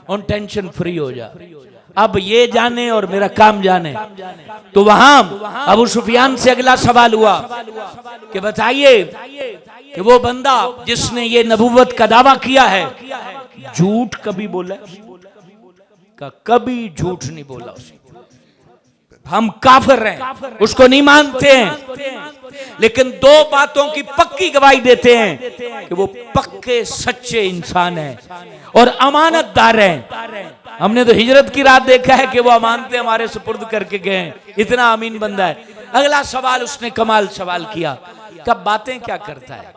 और टेंशन फ्री हो जा, अब ये जाने और मेरा काम जाने। तो वहां अबू सुफियान से अगला सवाल हुआ कि बताइए कि वो बंदा जिसने ये नबूवत का दावा किया है, झूठ कभी बोला? का कभी झूठ नहीं बोला उसने। हम काफिर हैं, उसको नहीं मानते हैं, लेकिन दो बातों की पक्की गवाही देते हैं कि वो पक्के सच्चे इंसान हैं और अमानतदार हैं। हमने तो हिजरत की रात देखा है कि वो अमानतें हमारे सुपुर्द करके गए हैं, इतना अमीन बंदा है। अगला सवाल उसने कमाल सवाल किया, कब बातें क्या करता है?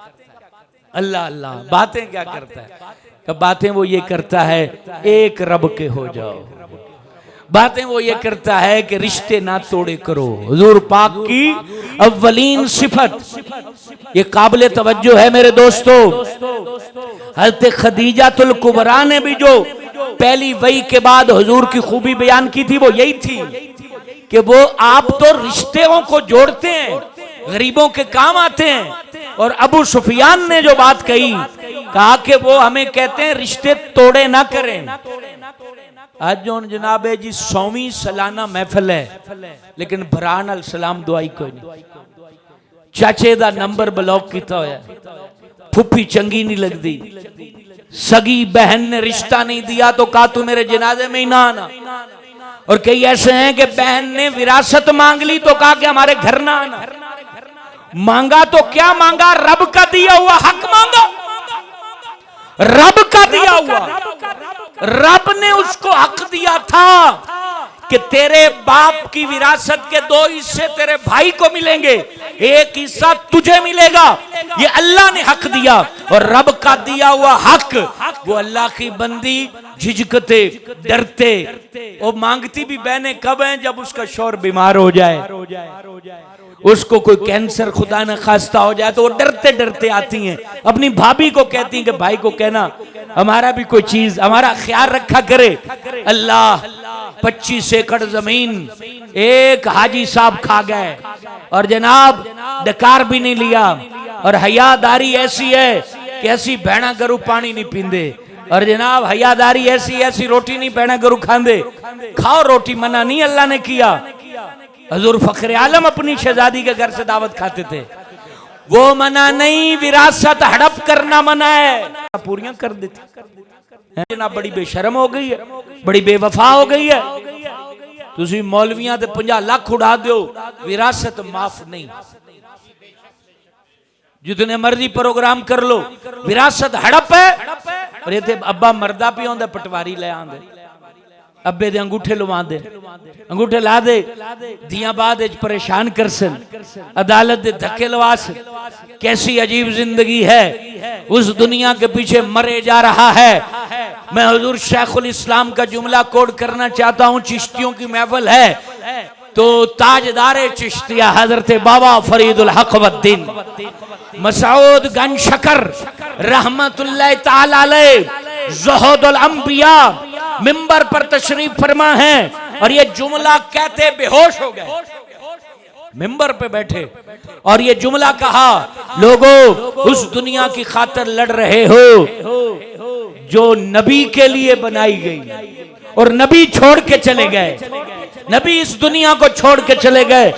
अल्लाह अल्लाह, बातें क्या करता है? कब बातें वो ये करता है एक रब के हो जाओ, बातें वो ये करता है कि रिश्ते ना तोड़े करो। हुजूर पाक की अव्वलीन सिफत, ये काबिल तवज्जो है मेरे दोस्तों। हज़रत खदीजातुल कुबरा ने भी जो पहली वही के बाद हुजूर की खूबी बयान की थी वो यही थी कि वो आप तो रिश्तों को जोड़ते हैं, गरीबों के काम आते हैं। और अबू सुफियान ने जो बात कही, कहा कि वो हमें कहते हैं रिश्ते तोड़े ना करें। आज जो जनाबे जी 100वीं सालाना महफिल है, लेकिन भरा नाल सलाम दुआई कोई नहीं, चाचे दा नंबर ब्लॉक किया होया, फुफी चंगी नहीं लगती, सगी बहन ने रिश्ता नहीं दिया तो कहा तू मेरे जनाजे में ही ना आना। और कई ऐसे हैं कि बहन ने विरासत मांग ली तो कहा कि हमारे घर ना आना। मांगा तो क्या मांगा? रब का दिया हुआ हक मांगा, रब का दिया हुआ। रब ने उसको हक दिया था कि तेरे बाप की विरासत के 2 हिस्से तेरे भाई को मिलेंगे, 1 हिस्सा तुझे मिलेगा। ये अल्लाह ने हक दिया और रब का दिया हुआ हक वो अल्लाह की बंदी झिझकते डरते, और मांगती भी बहनें कब हैं? जब उसका शौहर बीमार हो जाए, उसको कोई कैंसर खुदा न खास्ता हो जाए तो वो डरते डरते आती हैं। अपनी भाभी को कहती हैं कि भाई को कहना हमारा भी कोई चीज हमारा ख्याल रखा करे। अल्लाह 25 एकड़ जमीन एक हाजी साहब खा गए और जनाब डकार भी नहीं लिया। और हयादारी ऐसी है कि ऐसी भैणा गरु पानी नहीं पींदे, और जनाब हयादारी ऐसी रोटी नहीं भैणा गरु खांदे। खाओ रोटी, मना नहीं अल्लाह ने किया। हजूर फखरे आलम अपनी शहजादी के घर से दावत खाते थे, वो मना नहीं, विरासत हड़प करना मना है। पूरियां कर देती ना, बड़ी बेशर्म हो गई है, बड़ी बेवफा हो गई है। तुसी मौलवियां ते 50 लाख उड़ा दो, विरासत माफ नहीं। जितने मर्जी प्रोग्राम कर लो, विरासत हड़प है। और ये अब्बा मरदा भी आंदा, पटवारी ले आंदे, अब्बे दे अंगूठे लवा दे, अंगूठे ला दे, दियां बाद परेशान कर सन, अदालत दे धक्के लवा सन। कैसी अजीब जिंदगी है, उस दुनिया के पीछे मरे जा रहा है। मैं हुजूर शेखुल इस्लाम का जुमला कोड करना चाहता हूं। चिश्तियों की महफिल है तो ताजदारे चिश्तिया हजरत बाबा फरीदुल हक वद्दीन मसऊद गन शकर रहमतुल्लाह ताला अलैह ज़ुहदुल अंबिया मिंबर पर तशरीफ फरमा है। और ये जुमला कहते बेहोश हो गए, मिंबर पे बैठे और ये जुमला कहा, लोगों उस दुनिया की खातिर लड़ रहे हो जो नबी के लिए बनाई गई, और नबी छोड़ के चले गए, नबी इस दुनिया को छोड़ के चले गए,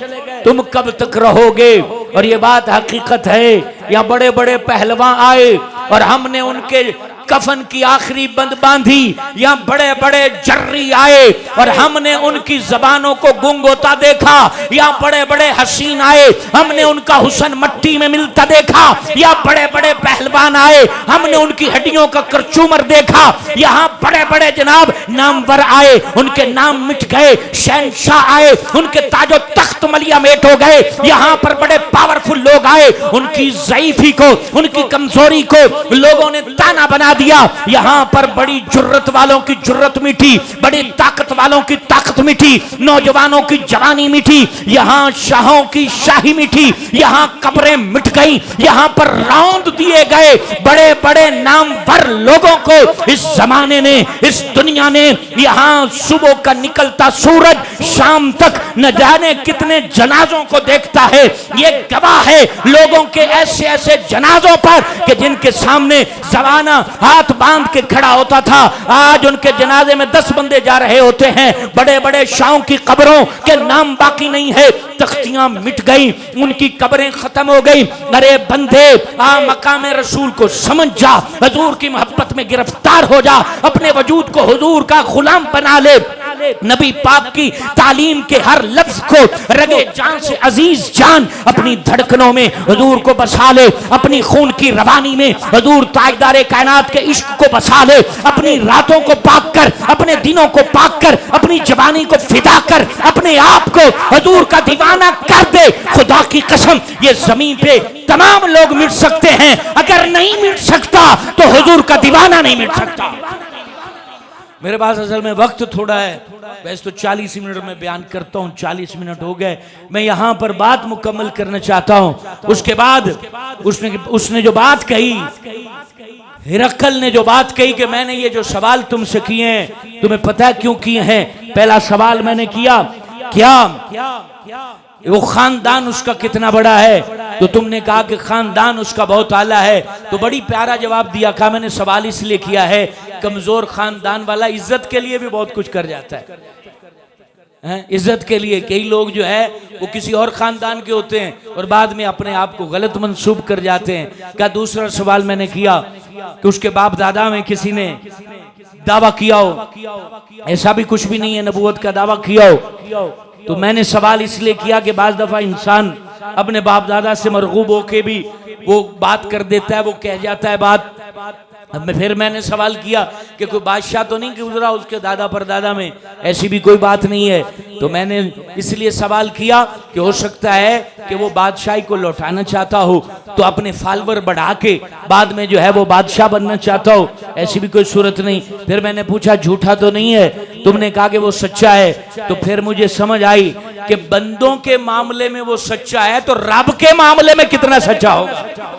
तुम कब तक रहोगे। और ये बात हकीकत है। यहाँ बड़े बड़े पहलवान आए और हमने उनके कफन की आखिरी बंद बांधी। यहाँ बड़े बड़े जर्री आए और हमने उनकी जबानों को गुंग होता देखा। यहाँ बड़े बड़े हसीन आए, हमने उनका हुस्न मट्टी में मिलता देखा। यहाँ बड़े बड़े पहलवान आए, हमने उनकी हड्डियों का करचूमर देखा। यहाँ बड़े बड़े जनाब नामवर आए, उनके नाम मिट गए। शहंशाह आए, उनके ताजो तख्त मलिया मेट हो गए। यहाँ पर बड़े पावरफुल लोग आए, उनकी ज़ईफी को, उनकी कमजोरी को लोगों ने ताना बना दिया। यहाँ पर बड़ी जुर्रत वालों की जुर्रत मिटी, बड़ी ताकत वालों की ताकत मिटी, नौजवानों की जवानी मिटी। यहाँ शाहों की शाही मिटी, यहाँ कब्रें मिट गई। यहाँ पर रौंद दिए गए बड़े बड़े नामवर लोगों को इस जमाने ने, इस दुनिया ने। यहाँ सुबह का निकलता सूरज शाम तक न जाने कितने जनाजों को देखता है। ये गवाह है लोगों के ऐसे ऐसे जनाजों पर कि जिनके सामने जमाना हाथ बांध के खड़ा होता था, आज उनके जनाजे में 10 बंदे जा रहे होते हैं। बड़े बड़े शाहों की कब्रों के नाम बाकी नहीं है, तख्तियां मिट गई, उनकी कब्रें खत्म हो गई। अरे बंदे आ मकाम रसूल को समझ जा, हुजूर की मोहब्बत में गिरफ्तार हो जा, अपने वजूद को हुजूर का गुलाम बना ले। नबी पाक की तालीम के हर लफ्ज को रगे जान से अजीज जान अपनी धड़कनों में हुजूर को बसा ले, अपनी खून की रवानी में हुजूर ताजदारे कायनात के इश्क को बसा ले। अपनी रातों को पाक कर, अपने दिनों को पाक कर, अपनी जवानी को फिदा कर, अपने आप को हुजूर का दीवाना कर दे। खुदा की कसम ये जमीन पे तमाम लोग मिट सकते हैं, अगर नहीं मिट सकता तो हुजूर का दीवाना नहीं मिट सकता। मेरे पास असल में वक्त थोड़ा है, वैसे तो 40 मिनट में बयान करता हूँ, 40 मिनट हो गए। मैं यहाँ पर बात मुकम्मल करना चाहता हूँ। उसके बाद उसने जो बात कही, हिरकल ने जो बात कही कि मैंने ये जो सवाल तुमसे किए हैं, तुम्हें पता है क्यों किए हैं? पहला सवाल मैंने किया, क्या वो खानदान उसका कितना बड़ा है? तो तुमने कहा कि खानदान उसका बहुत आला है। तो बड़ी प्यारा जवाब दिया। कहा मैंने सवाल इसलिए किया है, कमजोर खानदान वाला इज्जत के लिए भी बहुत कुछ कर जाता है, इज्जत के लिए। कई लोग जो है वो किसी और खानदान के होते हैं और बाद में अपने आप को गलत मंसूब कर जाते हैं। क्या दूसरा सवाल मैंने किया कि उसके बाप दादा में किसी ने दावा किया हो? ऐसा भी कुछ भी नहीं है, नबूवत का दावा किया हो। तो मैंने सवाल इसलिए किया कि बाज दफा इंसान अपने बाप दादा से मरगूब होके भी वो बात कर देता है, वो कह जाता है बात। फिर मैंने सवाल किया कि कोई बादशाह तो नहीं गुजरा उसके दादा परदादा में, ऐसी भी कोई बात नहीं है। तो मैंने इसलिए सवाल किया कि हो सकता है कि वो बादशाही को लौटाना चाहता हो, तो अपने फॉलोअर बढ़ा के बाद में जो है वो बादशाह बनना चाहता हो, ऐसी भी कोई सूरत नहीं। फिर मैंने पूछा झूठा तो नहीं है? तुमने कहा कि वो सच्चा है। तो फिर मुझे समझ आई कि बंदों के मामले में वो सच्चा है, तो रब के मामले में कितना सच्चा होगा।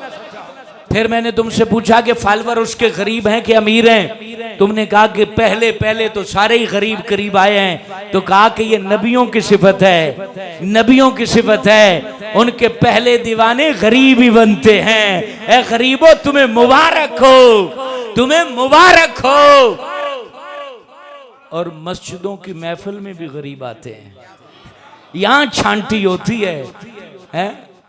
फिर मैंने तुमसे पूछा कि फॉलोअर उसके गरीब हैं कि अमीर हैं? तुमने कहा कि पहले पहले तो सारे ही गरीब करीब आए हैं। तो कहा कि ये नबियों की सिफत है, नबियों की सिफत है, उनके पहले दीवाने गरीब ही बनते हैं। ए गरीबो तुम्हें मुबारक हो, तुम्हें मुबारक हो। और मस्जिदों की महफिल में भी गरीब आते हैं, यहाँ छांटी होती है?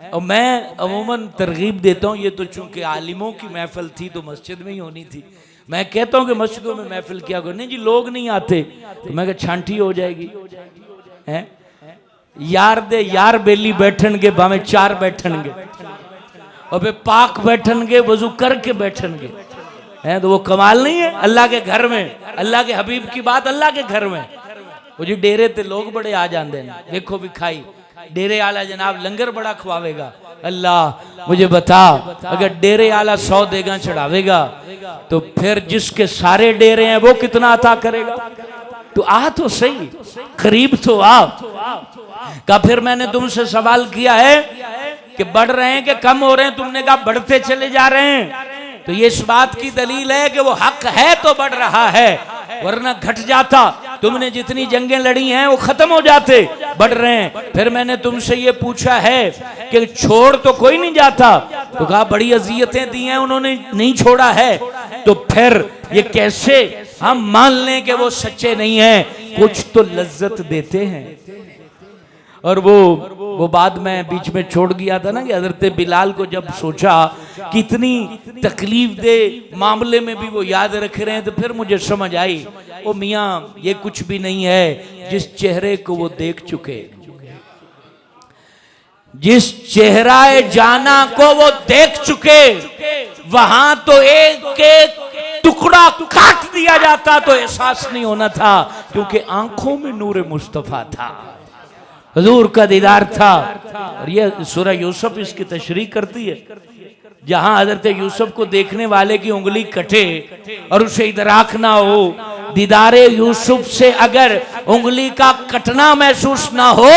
और मैं अमूमन तरगीब देता हूँ, ये तो चूंकि आलिमों की महफिल थी तो मस्जिद में ही होनी थी। मैं कहता हूँ कि मस्जिदों में महफिल क्या करो, नहीं जी लोग नहीं आते, तो मैं कहा छांटी हो जाएगी है। यार दे यार बेली बैठनगे भावे 4 बैठनगे और फिर पाक बैठनगे वजू करके बैठनगे है, तो वो कमाल नहीं है अल्लाह के घर में। अल्लाह के हबीब की बात अल्लाह के घर में। वो जी डेरे ते लोग बड़े आ जाते हैं, देखो भी खाई डेरे आला जनाब लंगर बड़ा खवावेगा। अल्लाह मुझे बता, अगर डेरे आला 100 देगा चढ़ावेगा तो फिर जिसके सारे डेरे हैं वो कितना अता करेगा। तो आ तो सही, करीब तो आ। का फिर मैंने तुमसे सवाल किया है कि बढ़ रहे हैं कि कम हो रहे हैं, तुमने कहा बढ़ते चले जा रहे हैं। तो ये इस बात की दलील है कि वो हक है तो बढ़ रहा है, वरना घट जाता। तुमने जितनी जंगें लड़ी हैं वो खत्म हो जाते, बढ़ रहे हैं। फिर मैंने तुमसे ये पूछा है कि छोड़ तो कोई नहीं जाता, तो कहा बड़ी अजियतें दी हैं उन्होंने नहीं छोड़ा है। तो फिर ये कैसे हम मान लें कि वो सच्चे नहीं हैं, कुछ तो लज्जत देते हैं। और वो बात मैं बीच में छोड़ गया था ना कि हजरत बिलाल को जब सोचा कितनी तकलीफ दे मामले में भी वो याद रख रहे हैं, तो फिर मुझे समझ आई ओ मियाँ ये कुछ भी नहीं है जिस चेहरे को वो देख चुके, जिस चेहराए जाना को वो देख चुके, वहां तो एक एक टुकड़ा काट दिया जाता तो एहसास नहीं होना था, क्योंकि आंखों में नूर मुस्तफा था, हुजूर का दीदार था। और ये सूरह यूसुफ इसकी तशरीह करती है, जहां हजरत यूसुफ को देखने वाले की उंगली कटे और उसे इदराक ना हो। दीदारे यूसुफ से अगर उंगली का कटना महसूस ना हो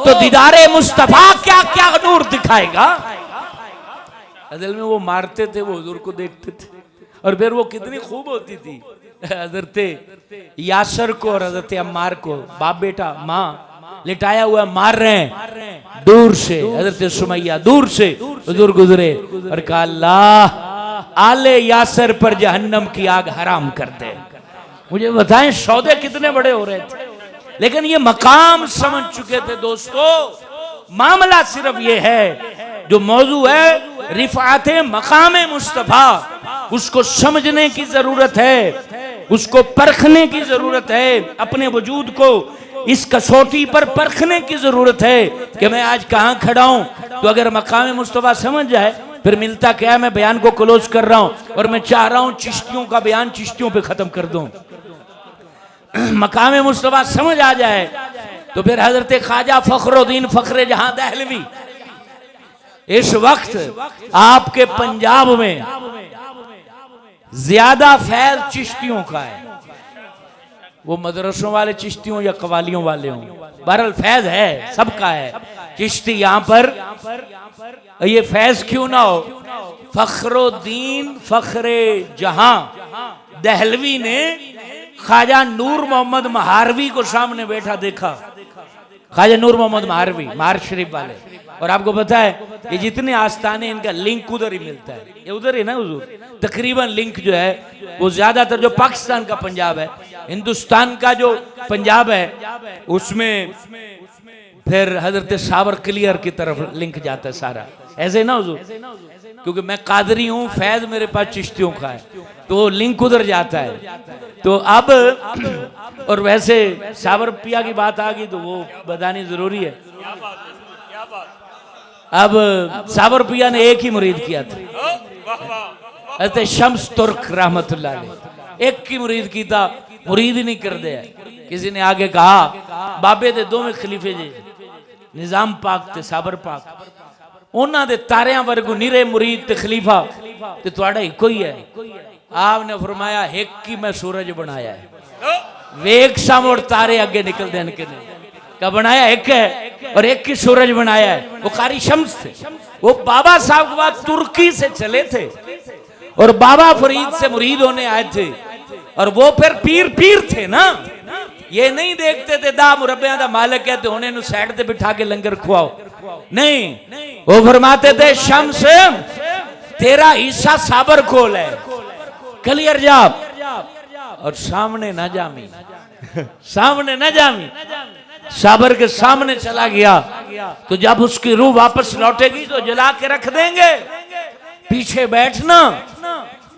तो दीदारे मुस्तफा क्या क्या नूर दिखाएगा। असल में वो मारते थे, वो हुजूर को देखते थे, और फिर वो कितनी खूब होती थी। हजरत यासर को और हजरत अम्मार को बाप बेटा माँ लिटाया हुआ मार रहे हैं, दूर से हजरत सुमैया दूर से हुजूर गुजरे और कहा अल्लाह आले यासर पर जहन्नम की आग हराम कर दे। मुझे बताएं सौदे कितने बड़े हो रहे थे, लेकिन ये मकाम समझ चुके थे। दोस्तों मामला सिर्फ ये है, जो मौजू है रिफात मकाम मुस्तफा, उसको समझने की जरूरत है, उसको परखने की जरूरत है, अपने वजूद को इस कसौटी पर परखने की जरूरत है कि मैं आज कहां खड़ा हूं। तो अगर मकाम मुस्तफा समझ जाए फिर मिलता क्या है, मैं बयान को क्लोज कर रहा हूं और मैं चाह रहा हूं चिश्तियों का बयान चिश्तियों पे खत्म कर दूं। मकाम मुस्तफा समझ आ जाए तो फिर हजरत ख्वाजा फखरुद्दीन फखरे जहां दहलवी इस वक्त आपके पंजाब में ज्यादा फैज चिश्तियों का है, वो मदरसों वाले चिश्तियों या कवालियों वाले हों, बहरहाल फैज है, सबका है। चिश्ती यहाँ पर ये फैज क्यों ना हो, फखरुद्दीन फखरे जहां दहलवी ने ख्वाजा नूर मोहम्मद महारवी को सामने बैठा देखा, ख्वाजा नूर मोहम्मद महारवी महार शरीफ वाले। और आपको पता है ये जितने आस्थाने इनका लिंक उधर ही मिलता है, ये उधर ही ना हुजूर, तकरीबन लिंक जो है वो ज्यादातर जो पाकिस्तान का पंजाब है, हिंदुस्तान का जो पंजाब है उसमें फिर हजरत साबर क्लियर की तरफ लिंक जाता है सारा, ऐसे ना हुजूर। क्योंकि मैं कादरी हूँ, फैज मेरे पास चिश्तियों का है, तो लिंक उधर जाता है। तो अब और वैसे साबर पिया की बात आ गई तो वो बतानी जरूरी है। अब साबर पिया ने एक ही मुरीद किया था, शम्स तुर्क रहमतुल्लाह अलैह, एक ही मुरीद की था, मुरीद ही नहीं कर दे। किसी ने आगे कहा बाबे दे दो में खलीफे जी निजाम पाक ते साबर पाक, उन्हां दे तारियां वर्गू निरे मुरीद ते खलीफा ते तुहाड़ा इको ही है। आपने फरमाया एक ही मैं सूरज बनाया है, वेग सामोड़ तारे अगे निकलते हैं कि नहीं, का बनाया एक है और एक ही सूरज बनाया है। वो कारी शम्स थे, वो बाबा साहब के बाद तुर्की से चले थे और बाबा फरीद से मुरीद होने आए थे, और वो फिर पीर पीर थे ना, ये नहीं देखते थे दा मुरब्बियां दा मालिक है तो उन्हें नु साइड ते बिठा के लंगर खुआओ, नहीं, वो फरमाते थे शम्स तेरा हिस्सा साबर कोल है, क्लियर जा और सामने ना जामी, सामने ना जामी। साबर के सामने चला गया तो जब उसकी रूह वापस लौटेगी तो जला के रख देंगे। पीछे बैठना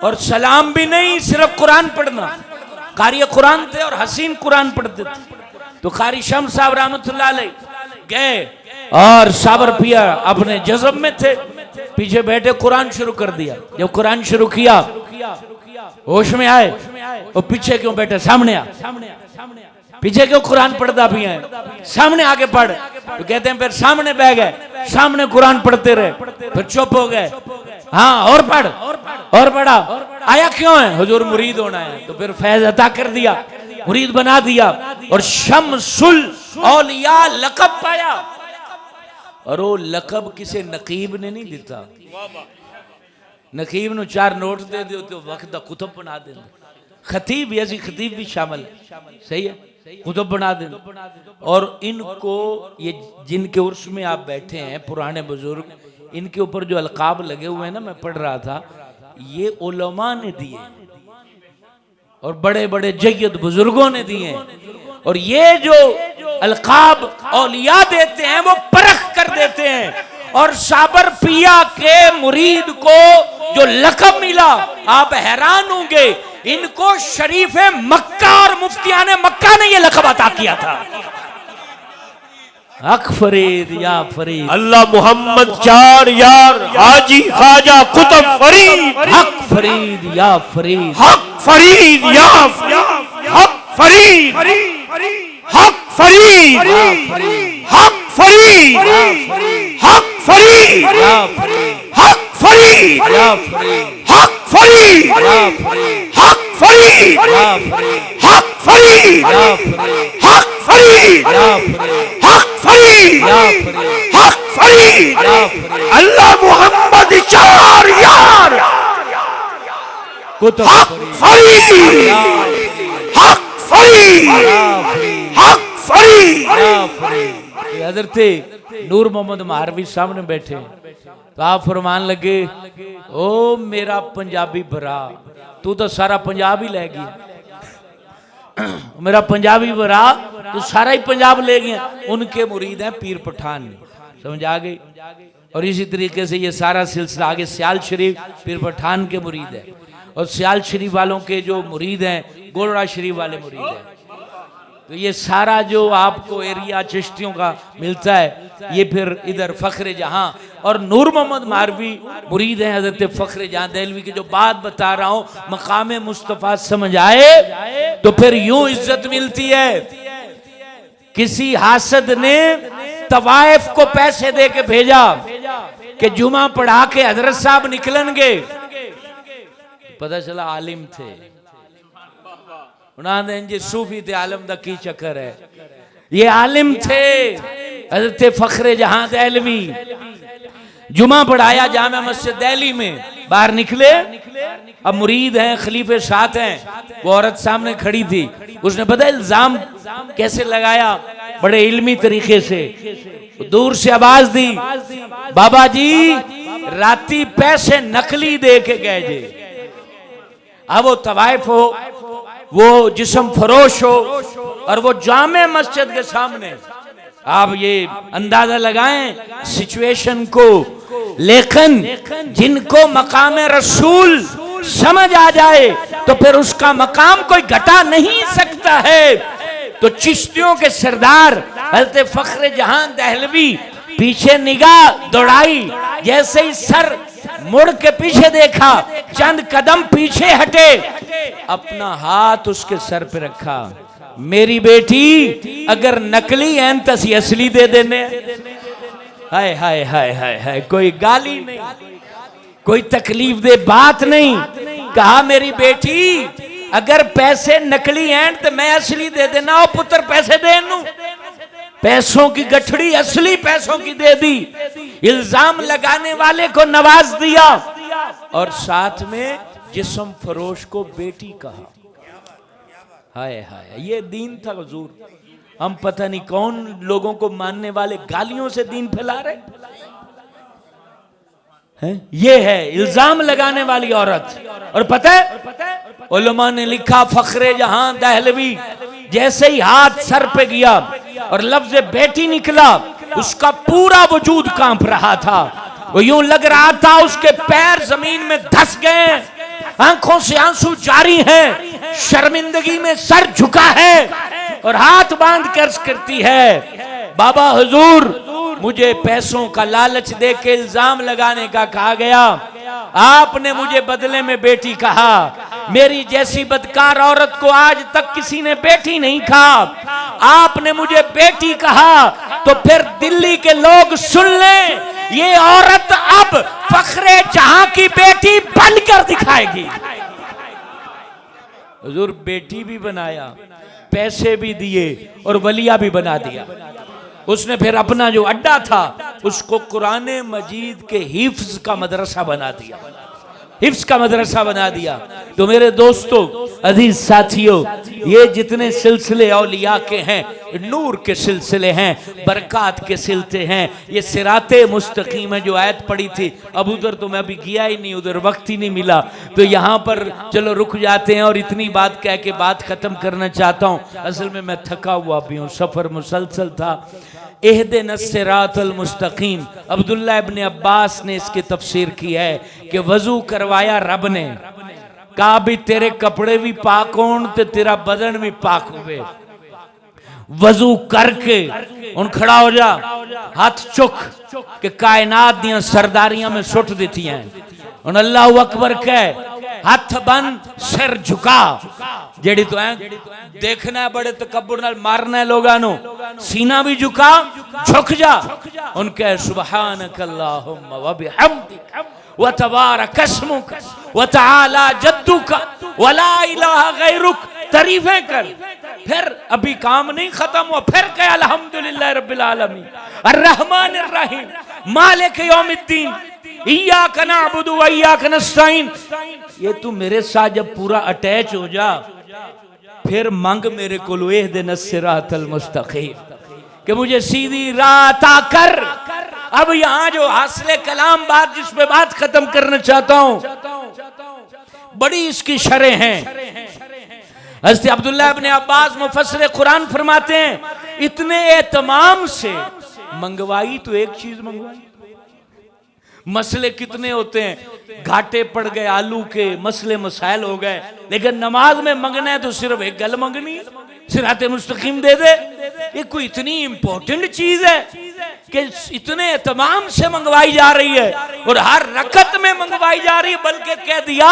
और सलाम भी नहीं, सिर्फ कुरान पढ़ना। कारी कुरान थे और हसीन कुरान पढ़ते थे। तो कारी शम्स साहब रहमतुल्लाह अलैह गए और साबर पिया अपने जज़ब में थे, पीछे बैठे कुरान शुरू कर दिया। जब कुरान शुरू किया होश में आए और पीछे क्यों बैठे, सामने आ। पीछे क्यों कुरान पढ़ता भी है, सामने आके पढ़। तो कहते हैं फिर सामने बह गए, सामने कुरान पढ़ते रहे, फिर चुप हो गए। हाँ और पढ़, और पढ़ा। आया क्यों है, हुजूर मुरीद होना है। तो फिर फैज अता कर दिया, मुरीद बना दिया और शम्सुल औलिया लक़ब पाया। और वो लक़ब किसी नकीब ने नहीं दिता। नकीब नु 4 नोट दे दो तो वक्त दा कुतुब बना दे। खतीब ऐसी खतीब भी शामिल है, सही है, कुतुब बना दे। और इनको ये जिनके उर्स में आप बैठे हैं पुराने बुजुर्ग, इनके ऊपर जो अलकाब लगे हुए हैं ना, मैं पढ़ रहा था, ये उलमा ने दिए और बड़े बड़े जय्यद बुजुर्गों ने दिए। और ये जो अलकाब औलिया देते हैं वो परख कर देते हैं। और साबर पिया के मुरीद को जो लक़ब मिला, आप हैरान होंगे। इनको शरीफे मक्का और मुफ्तियाने मक्का ने ये लक़ब अता किया था। हक फरीद या फरीद, अल्लाह मोहम्मद चार यार, हाजी ख्वाजा कुतुब फरीद, हक फरीद या फरीद, हक फरीद या हक फरीद, हक फरीद, हक फरीद, हक फरीद, हक फरीद, हक फरीद, हक फरीद, हक फरीद, हक फरीद, हक फरीद, हक फरीद, अल्लाह मोहम्मद चार यार, हक फरीद, हक फरीद, हक फरीद। हज़रत नूर मोहम्मद मारवी सामने बैठे तो आप फरमान लगे, ओ मेरा पंजाबी भरा, तू तो सारा पंजाब ही ले गया। मेरा पंजाबी भरा तो सारा ही पंजाब ले गया। उनके मुरीद हैं पीर पठान, समझ आ गई। और इसी तरीके से ये सारा सिलसिला आगे सियाल शरीफ पीर पठान के मुरीद है। और सियाल शरीफ वालों के जो मुरीद हैं गोलड़ा शरीफ वाले मुरीद हैं। तो ये सारा जो आपको एरिया चिश्तियों का मिलता है, ये फिर इधर फखरे जहां और नूर मोहम्मद मारवी मुरीद हैं हजरत फखरे जहां देहलवी की। जो बात बता रहा हूं मकामे मुस्तफा समझ आए तो फिर यूं इज्जत मिलती है। किसी हासद ने तवाइफ को पैसे दे के भेजा कि जुमा पढ़ा के हजरत साहब निकलेंगे। पता चला आलिम थे। उन्होंने जी सूफी थे, आलम दा की चक्कर है। ये आलिम थे हजरत फखरे जहां देहलवी। जुमा पढ़ाया जामा मस्जिद दिल्ली में, बाहर निकले, अब मुरीद हैं, खलीफे साथ हैं। वो औरत सामने खड़ी थी, उसने पता इल्जाम कैसे लगाया, बड़े इल्मी तरीके से। दूर से आवाज दी, बाबा जी राती पैसे नकली दे के गए जे। अब वो तवाइफ हो, वो जिस्म फरोश हो और वो जामे मस्जिद के सामने। आप ये अंदाजा लगाएं सिचुएशन को। लेकिन जिनको मकाम रसूल समझ आ जाए तो फिर उसका मकाम कोई घटा नहीं सकता है। तो चिश्तियों के सरदार हज़रत फखरे जहां देहलवी पीछे निगाह दौड़ाई, जैसे ही सर मुड़ के पीछे देखा, चंद कदम पीछे हटे, अपना हाथ उसके सर पे रखा। मेरी बेटी अगर नकली है तो असी असली दे देने। हाय हाय हाय हाय हाय, कोई गाली नहीं, कोई तकलीफ दे बात नहीं। कहा मेरी बेटी अगर पैसे नकली हैं तो मैं असली दे देना। और पुत्र पैसे दे नू, पैसों की गठड़ी असली पैसों की दे दी। इल्जाम लगाने वाले को नवाज दिया और साथ में जिस्म फरोश को बेटी कहा। हाय हाय, ये दीन था हुजूर। हम पता नहीं कौन लोगों को मानने वाले गालियों से दीन फैला रहे हैं। ये है इल्जाम लगाने वाली औरत। और पता है उलमा ने लिखा फखरे जहां देहलवी जैसे ही हाथ सर पे गया और लफ्ज बेटी निकला, उसका पूरा वजूद कांप रहा था। वो यूं लग रहा था उसके पैर जमीन में धस गए, आंखों से आंसू जारी हैं, शर्मिंदगी में सर झुका है और हाथ बांध कर अर्ज करती है, बाबा हुजूर मुझे पैसों का लालच दे के इल्जाम लगाने का कहा गया, आपने मुझे बदले में बेटी कहा। मेरी जैसी बदकार औरत को आज तक किसी ने बेटी नहीं कहा, आपने मुझे बेटी कहा, तो फिर दिल्ली के लोग सुन लें, ये औरत अब फखरे जहां की बेटी बनकर दिखाएगी। हुजूर बेटी भी बनाया, पैसे भी दिए और वलिया भी बना दिया। उसने फिर अपना जो अड्डा था उसको कुरान मजीद के हिफ्ज का मदरसा बना दिया, हिफ्ज का मदरसा बना दिया। तो मेरे दोस्तों, अजीज साथियों, ये जितने सिलसिले औलिया के हैं, नूर के सिलसिले हैं, बरकात के सिलसिले हैं, ये सिराते मुस्तकीम है जो आयत पड़ी थी। अब उधर तो मैं अभी गया ही नहीं, उधर वक्त ही नहीं मिला, तो यहाँ पर चलो रुक जाते हैं और इतनी बात कह के बात खत्म करना चाहता हूँ। असल में मैं थका हुआ भी हूँ, सफर मुसलसल था। इहदिनस सिरातल मुस्तकीम, अब्दुल्ला इब्ने अब्बास ने इसकी तफसीर की है कि वजू करवाया रब ने, कहा भी तेरे कपड़े भी पाक हों ते तेरा बदन भी पाक हुए। वजू करके उन खड़ा हो जा, हाथ चुक के कायनात दियां सरदारियां में सुट देती हैं, उन अल्लाह अकबर कह, हाथ बंद सिर झुका, जेड़ी तो है देखना है बड़े तकब्बुर नाल मारना है लोगां नु, सीना भी झुका, झुक जा, उनके सुबहानक अल्लाहुम्मा व बिहम्दिक व तबारक अस्मुक व तआला जद्दुक व ला इलाहा गैरुक, तारीफें कर। फिर अभी काम नहीं खत्म हुआ, फिर कह अल्हम्दुलिल्लाह रब्बिल आलमीन अर्रहमानिर रहीम मालिक यौमिद्दीन इय्याका नअबुदु व इय्याका नस्तईन। ये तू मेरे साथ जब पूरा अटैच हो जा, फिर मांग मेरे को इहदिनस सिरातल मुस्तकीम, कि मुझे सीधी राह अता कर। अब यहाँ जो हासिल कलाम बात जिस पे बात खत्म करना चाहता हूँ, बड़ी इसकी शरह हैं। हज़रत अब्दुल्लाह इब्ने अब्बास मुफस्सिर कुरान फरमाते हैं, इतने एहतमाम से मंगवाई तो एक चीज मंगवाई, मसले कितने होते हैं, घाटे पड़ गए आलू के, मसले मसाइल हो गए, लेकिन नमाज में मंगना है तो सिर्फ एक गल मंगनी है, सिराते मुस्तकीम दे दे। ये कोई इतनी इंपॉर्टेंट चीज है कि इतने एहतमाम से मंगवाई जा रही है और हर रकत में मंगवाई जा रही है, बल्कि कह दिया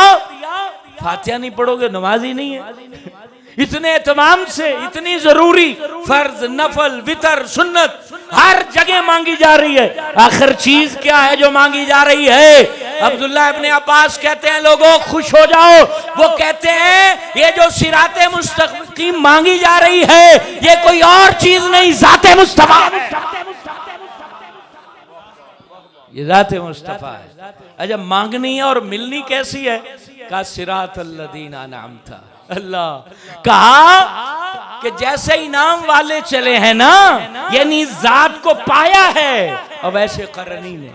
फातिहा नहीं पढ़ोगे नमाज ही नहीं है। इतने एहतमाम से, इतनी जरूरी फर्ज, नफल, वितर, सुन्नत हर जगह मांगी जा रही है। आखिर चीज क्या है जो मांगी जा रही है? अब्दुल्लाह इब्ने अब्बास कहते हैं, लोगों खुश हो जाओ। वो कहते हैं ये जो सिराते मुस्तकीम मांगी जा रही है, ये कोई और चीज नहीं, ज़ाते मुस्तफा है, ये ज़ाते मुस्तफा है। अच्छा, मांगनी है और मिलनी कैसी है? का सिरातल लदीना अनअमता, अल्लाह कहा कि जैसे इनाम वाले चले हैं ना, यानी जात को पाया है, और वैसे करनी ने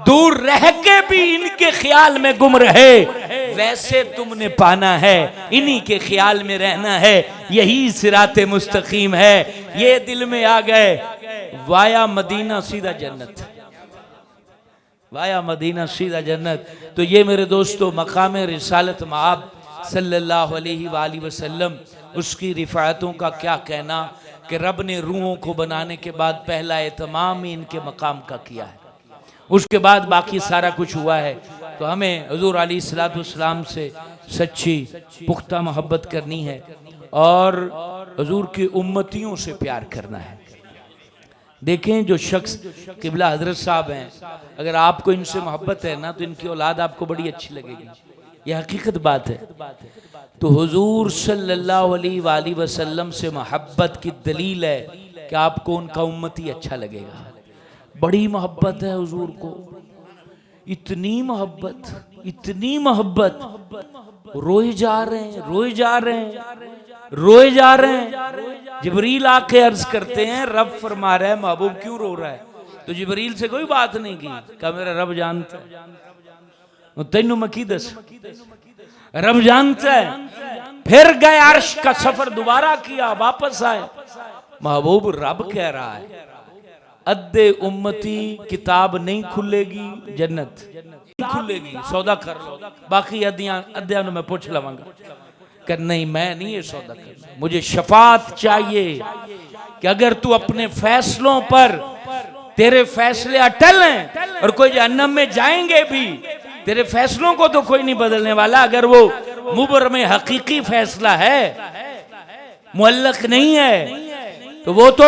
दूर रह के भी इनके ख्याल में गुम रहे, वैसे तुमने पाना है, इन्हीं के ख्याल में रहना है, यही सिराते मुस्तकीम है। ये दिल में आ गए, वाया मदीना सीधा जन्नत, वाया मदीना सीधा जन्नत। तो ये मेरे दोस्तों मकाम रिसालत मआब सल्लल्लाहु अलैहि वसल्लम, उसकी रिफ़ायतों का क्या कहना कि रब ने रूहों को बनाने के बाद पहला एहतमाम ही इनके मकाम का किया है, उसके बाद बाकी सारा कुछ हुआ है। तो हमें हुज़ूर अलैहिस्सलाम से सच्ची पुख्ता मोहब्बत करनी है और हुज़ूर की उम्मतियों से प्यार करना है। देखें, जो शख्स किबला हजरत साहब हैं, अगर आपको इनसे मोहब्बत है ना, तो इनकी औलाद आपको बड़ी अच्छी लगेगी, यह हकीकत बात है। तो हुजूर सल्लल्लाहु अलैहि वसल्लम से मोहब्बत की दलील है कि आपको उनका उम्मती अच्छा लगेगा। बड़ी मोहब्बत है हुजूर को, इतनी मोहब्बत, इतनी मोहब्बत, रोए जा रहे हैं, रोए जा रहे हैं, रोए जा रहे हैं। जिब्रील आके अर्ज करते हैं, रब फरमा रहा है महबूब क्यों रो रहा है? तो जिब्रील से कोई बात नहीं की, कहा मेरा रब जानता है, तेनू मैं की दस, रब जानता है। फिर गए अर्श का सफर दोबारा किया, वापस आए, महबूब रब कह रहा है अद्दे उम्मती किताब नहीं खुलेगी जन्नत नहीं खुलेगी, सौदा कर लो, बाकी अद्दियां मैं पूछ लवांगा कि नहीं मैं नहीं ये सौदा करना, मुझे शफात चाहिए कि अगर तू अपने फैसलों पर, तेरे फैसले अटल हैं और कोई जहन्नम में जाएंगे भी, तेरे फैसलों को तो कोई नहीं बदलने वाला, अगर वो मुबरम में हकीकी फैसला है, मुअल्लक नहीं है, तो वो तो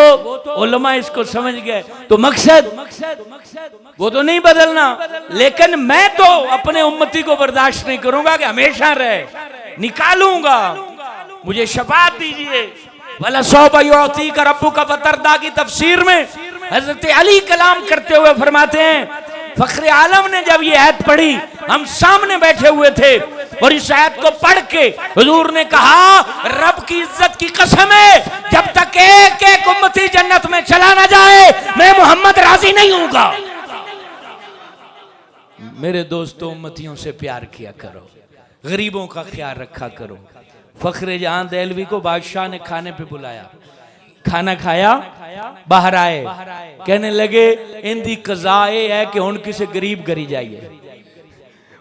उलमा इसको समझ गए, तो मकसद वो तो नहीं बदलना। लेकिन मैं तो अपने उम्मती को बर्दाश्त नहीं करूंगा कि हमेशा रहे, निकालूंगा, मुझे शफाअत दीजिए। वाला सौबा युअती का रब्बु का फतरदा की तफसीर में हजरत अली कलाम करते हुए फरमाते हैं, फखरे आलम ने जब ये आयत पढ़ी, हम सामने बैठे हुए थे और इस आयत को पढ़ के हुजूर ने कहा, रब की इज्जत की कसम है, जब तक एक एक उम्मती जन्नत में चला ना जाए मैं मोहम्मद राजी नहीं हूंगा। मेरे दोस्तों, उम्मतियों से प्यार किया करो, गरीबों का ख्याल रखा करो। फखरे जहां देहलवी को बादशाह ने खाने पे बुलाया, खाना खाया, बाहर आए, कहने लगे इनकी कज़ा है कि हुण किसी गरीब घरी जाइए,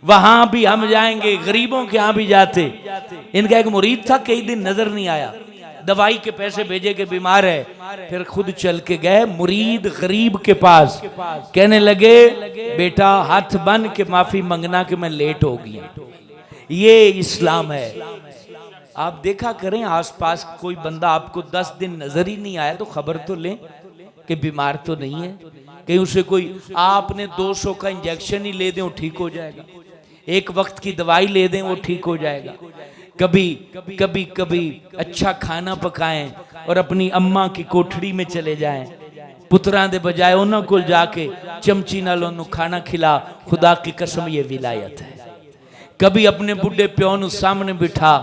वहां भी हम जाएंगे, गरीबों के यहां भी जाते। इनका एक मुरीद था, कई दिन नजर नहीं आया, दवाई के पैसे भेजे के बीमार है, फिर खुद चल के गए मुरीद गरीब के पास, कहने लगे बेटा हाथ बन के माफी मंगना कि मैं लेट हो गया। ये इस्लाम है। आप देखा करें आसपास कोई बंदा आपको 10 दिन नजर ही नहीं आया तो खबर तो लें कि बीमार तो नहीं है, कहीं उसे कोई आपने 200 का इंजेक्शन ही ले दें वो ठीक हो जाएगा, एक वक्त की दवाई ले दें वो ठीक हो जाएगा। कभी अच्छा खाना पकाएं और अपनी अम्मा की कोठड़ी में चले जाएं, पुत्रा दे बजाय उन्होंने को जाके चमची नाल उन्होंने खाना खिला, खुदा की कसम ये विलायत है। कभी अपने बुढ़े प्यो नू सामने बिठा,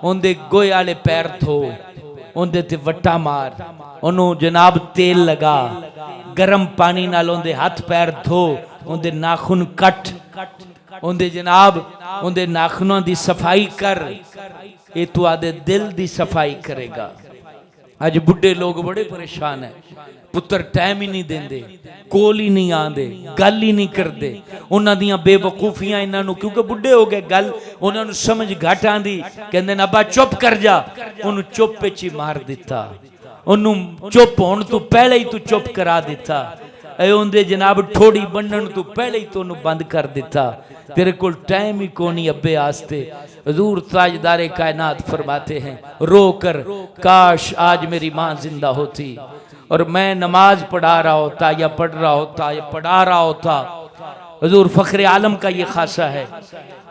उनके गोए वाले पैर धो, उनके ते वट्टा मार, उन्होंने जनाब तेल लगा, गर्म पानी नाल उनके हाथ पैर धो, उनके नाखून कट, उनके जनाब उनके नाखूनों की सफाई कर, ये तू आदे दिल की सफाई करेगा। अज बुढ़े लोग बड़े परेशान है, पुत्र टाइम ही नहीं देंदे, कोल ही नहीं आंदे, गल ही नहीं करते, उन्हां दियां बेवकूफियां इन्हां नूं, क्योंकि बुढ़े हो गए, गल उन्हां नूं समझ घट आंदी, कहंदे ने अब्बा चुप कर जा, उन्होंने चुप विच ही मार दिता, उन्होंने चुप होण तो पहले ही तू चुप करा दिता, उनके जनाब ठोड़ी बनन तो पहले ही तो बंद कर दिता, तेरे को टाइम ही कोनी अब्बे आस्ते। हुजूर ताजदारे कायनात फरमाते हैं, रो कर काश आज मेरी माँ जिंदा होती और मैं नमाज पढ़ा रहा होता या पढ़ रहा होता या पढ़ा रहा होता। हुजूर फखरे आलम का ये खासा है,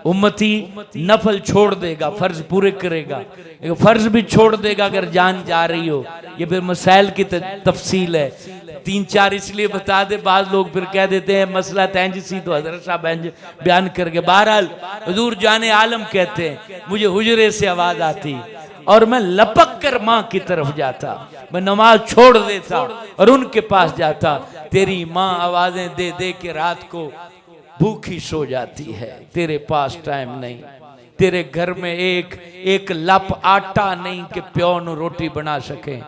उम्मती नफल छोड़ देगा, फर्ज पूरे करेगा, फर्ज भी छोड़ देगा अगर जान जा रही हो। ये फिर मसाइल की तफसील है, 3-4 इसलिए बता दे, बाद लोग फिर कह देते हैं मसला तंज सी तो हजरत साहब बयान करके। बहरहाल हुजूर जाने आलम कहते हैं, मुझे हुजरे से आवाज आती और मैं लपक कर माँ की तरफ जाता, मैं नमाज छोड़ देता और उनके पास जाता। तेरी माँ आवाजें दे दे के रात को भूखी सो जाती है, तेरे पास टाइम नहीं, तेरे घर में एक लप आटा नहीं कि प्यो नू रोटी बना सके।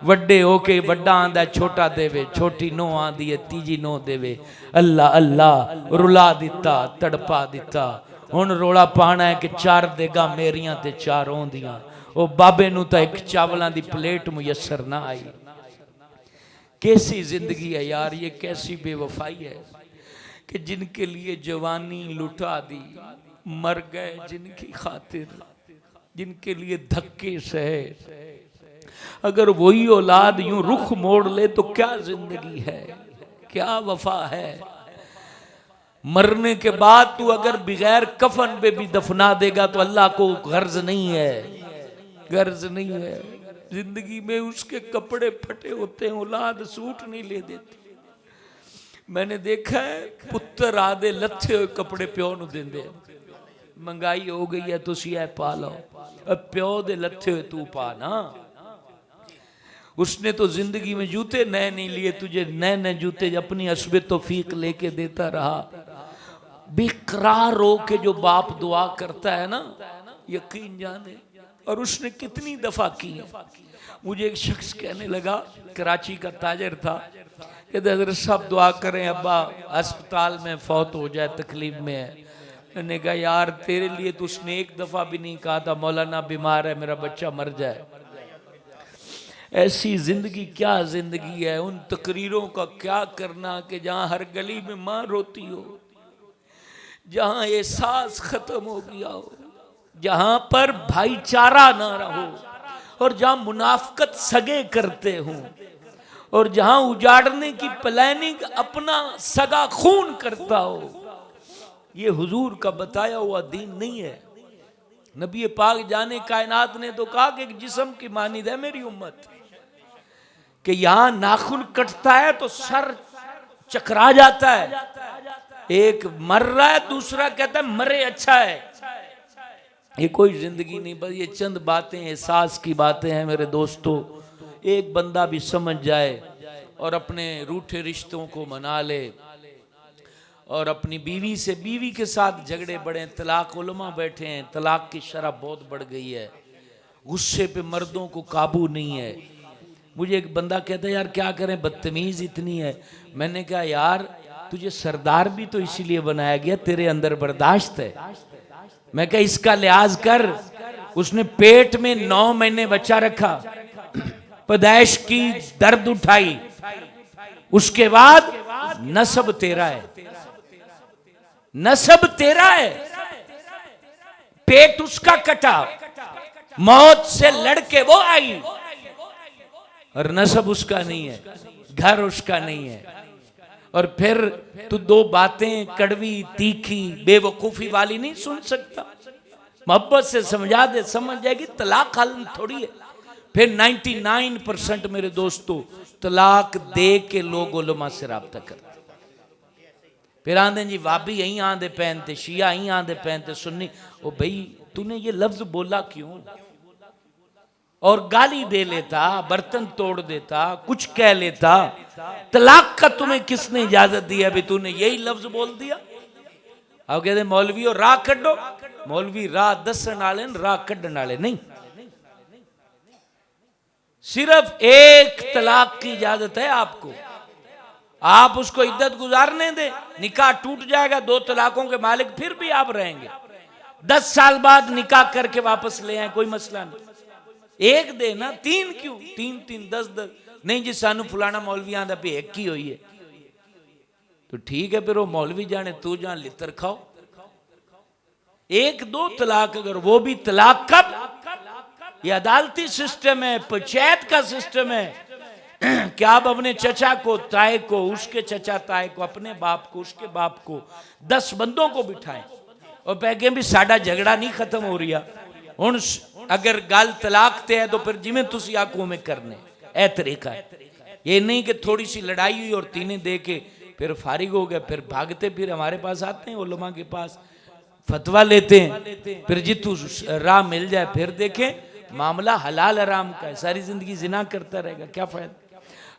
वड्डे होके वड्डा आंदा छोटा देवे, छोटी नो आंदी है तीजी नो देवे। अल्लाह अल्लाह रुला दिता, तड़पा दिता, हुण रोला पाना है कि 4 देगा मेरियां ते 4 ओंदियां। ओ बाबे नू तो एक चावलां दी प्लेट मुयसर ना आई। कैसी जिंदगी है यार, ये कैसी बेवफाई है कि जिनके लिए जवानी लुटा दी, मर गए जिनकी खातिर, जिनके लिए धक्के सहे। अगर वही औलाद यूं रुख मोड़ ले तो क्या जिंदगी है, क्या वफा है। मरने के बाद तू अगर बगैर कफन पे भी दफना देगा तो अल्लाह को गर्ज नहीं है, गर्ज नहीं है। जिंदगी में उसके कपड़े फटे होते हैं, औलाद सूट नहीं ले देती। मैंने देखा है पुत्र आदे लथे हुए कपड़े प्यो नू देंदे, महंगाई हो गई है तुसी ऐ पा लो, अब प्यो दे लथे हुए तू पा ना। उसने तो जिंदगी में जूते नए नहीं लिए, तुझे नए नए जूते अपनी हस्बे तौफीक लेके देता रहा। बेकरार रो के जो बाप दुआ करता है ना, यकीन जाने, और उसने कितनी दफा की है। मुझे एक शख्स कहने लगा, कराची का ताजर था, कहते हजरत साहब दुआ करें, अब्बा अस्पताल में फौत हो जाए, तकलीफ में है। मैंने कहा यार तेरे लिए तो उसने एक दफा भी नहीं कहा था मौलाना बीमार है मेरा बच्चा मर जाए। ऐसी जिंदगी क्या जिंदगी है, उन तकरीरों का क्या करना कि जहां हर गली में मां रोती हो, जहां एहसास खत्म हो गया हो, जहां पर भाईचारा ना रहो, और जहां मुनाफकत सगे करते हो, और जहां उजाड़ने की प्लानिंग अपना सगा खून करता हो। ये हुजूर का बताया हुआ दीन नहीं है। नबी पाक जाने कायनात ने तो कहा कि एक जिस्म की मानिद है मेरी उम्मत, कि यहां नाखून कटता है तो सर चकरा जाता है, एक मर रहा है दूसरा कहता है मरे अच्छा है। ये कोई जिंदगी नहीं, बस ये चंद बातें एहसास की बातें हैं मेरे दोस्तों। एक बंदा भी समझ जाए और अपने रूठे रिश्तों को मना ले, और अपनी बीवी के साथ झगड़े बढ़े, तलाक उलमा बैठे हैं, तलाक की शरह बहुत बढ़ गई है, गुस्से पे मर्दों को काबू नहीं है। मुझे एक बंदा कहता है यार क्या करें बदतमीज इतनी है। मैंने कहा यार तुझे सरदार भी तो इसीलिए बनाया गया, तेरे अंदर बर्दाश्त है। मैं कहा इसका लिहाज कर, उसने पेट में 9 महीने बच्चा रखा, पैदाइश की दर्द उठाई, उसके बाद नस्ब तेरा है, नस्ब तेरा है, पेट उसका कटा, मौत से लड़के वो आई, और नस्ब उसका नहीं है, घर उसका नहीं है। और फिर तू 2 बातें कड़वी तीखी बेवकूफी वाली नहीं सुन सकता, मोहब्बत से समझा दे, समझ जाएगी। तलाक हल थोड़ी है। फिर 99% मेरे दोस्तों तलाक दे के लोग उलमा से राब्ता करते, फिर आंदे जी वाबी यही आंदे पहनते, शिया यही आंदे पहनते, सुन्नी। ओ भाई तूने ये लफ्ज बोला क्यों? और गाली दे लेता, बर्तन तोड़ देता, कुछ कह लेता। तलाक का तुम्हें किसने इजाजत दी? अभी तूने यही लफ्ज बोल दिया। अब कहते मौलवी और राह कड्डो, मौलवी राह दसन वाले राह कड्डन वाले नहीं। सिर्फ एक तलाक की इजाजत है आपको, आप उसको इद्दत गुजारने दे, निकाह टूट जाएगा, 2 तलाकों के मालिक फिर भी आप रहेंगे। 10 साल बाद निकाह करके वापस ले आए, कोई मसला नहीं। एक दे ना, 3 क्यों? 3 10 नहीं जी सानू फलाना मौलवी आंदा भी एक ही हुई है, तो ठीक है फिर वो मौलवी जाने, तू जान लितर खाओ। 1-2 तलाक, अगर वो भी तलाक कब? ये अदालती सिस्टम है, पंचायत का सिस्टम है कि आप अपने चचा को, ताए को, उसके चचा ताए को, अपने बाप को, उसके बाप को, 10 बंदों को बिठाएं और कहें भी साडा झगड़ा नहीं खत्म हो रहा हुण, अगर गल तलाक ते है तो फिर जिमें तुसी आखो में करने। ए तरीका है, ये नहीं कि थोड़ी सी लड़ाई हुई और तीने दे के फिर फारिग हो गए, फिर भागते फिर हमारे पास आते हैं, उलमा के पास फतवा लेते हैं, फिर जितू राह मिल जाए फिर देखें। मामला हलाल हराम का है, सारी जिंदगी जिना करता रहेगा, क्या फायदा।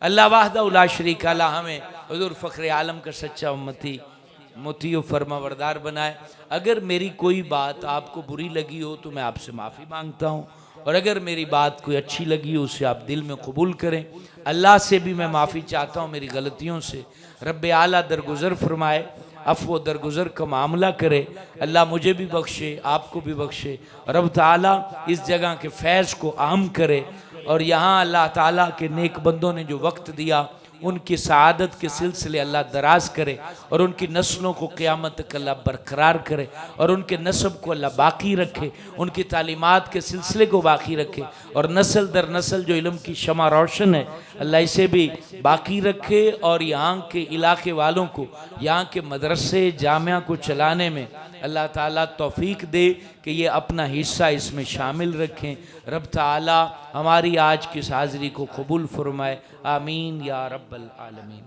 अल्लाह वाहदा उला शरीक अला हमें हुजूर फखरे आलम का सच्चा उम्मती मोती फरमावरदार बनाए। अगर मेरी कोई बात आपको बुरी लगी हो तो मैं आपसे माफ़ी मांगता हूँ, और अगर मेरी बात कोई अच्छी लगी हो उसे आप दिल में कबूल करें। अल्लाह से भी मैं माफ़ी चाहता हूँ मेरी गलतियों से। रब्बे आला दरगुज़र फरमाए, अफ़्व दरगुज़र का मामला करे। अल्लाह मुझे भी बख्शे, आपको भी बख्शे। रब ताला इस जगह के फैज़ को आम करे, और यहाँ अल्लाह ताला के नेक बंदों ने जो वक्त दिया उनकी सआदत के सिलसिले अल्लाह दराज करे, और उनकी नस्लों को क़यामत तक अल्लाह बरकरार करे, और उनके नस्ब को अल्लाह बाकी रखे, उनकी तालीमात के सिलसिले को बाकी रखे, और नस्ल दर नस्ल जो इल्म की शमा रोशन है अल्लाह इसे भी बाकी रखे, और यहाँ के इलाके वालों को, यहाँ के मदरसे जामिया को चलाने में अल्लाह ताला तौफीक दे कि ये अपना हिस्सा इसमें शामिल रखें। रब ताला हमारी आज की इस हाज़री को कबूल फरमाए, आमीन या रब्बल आलमीन।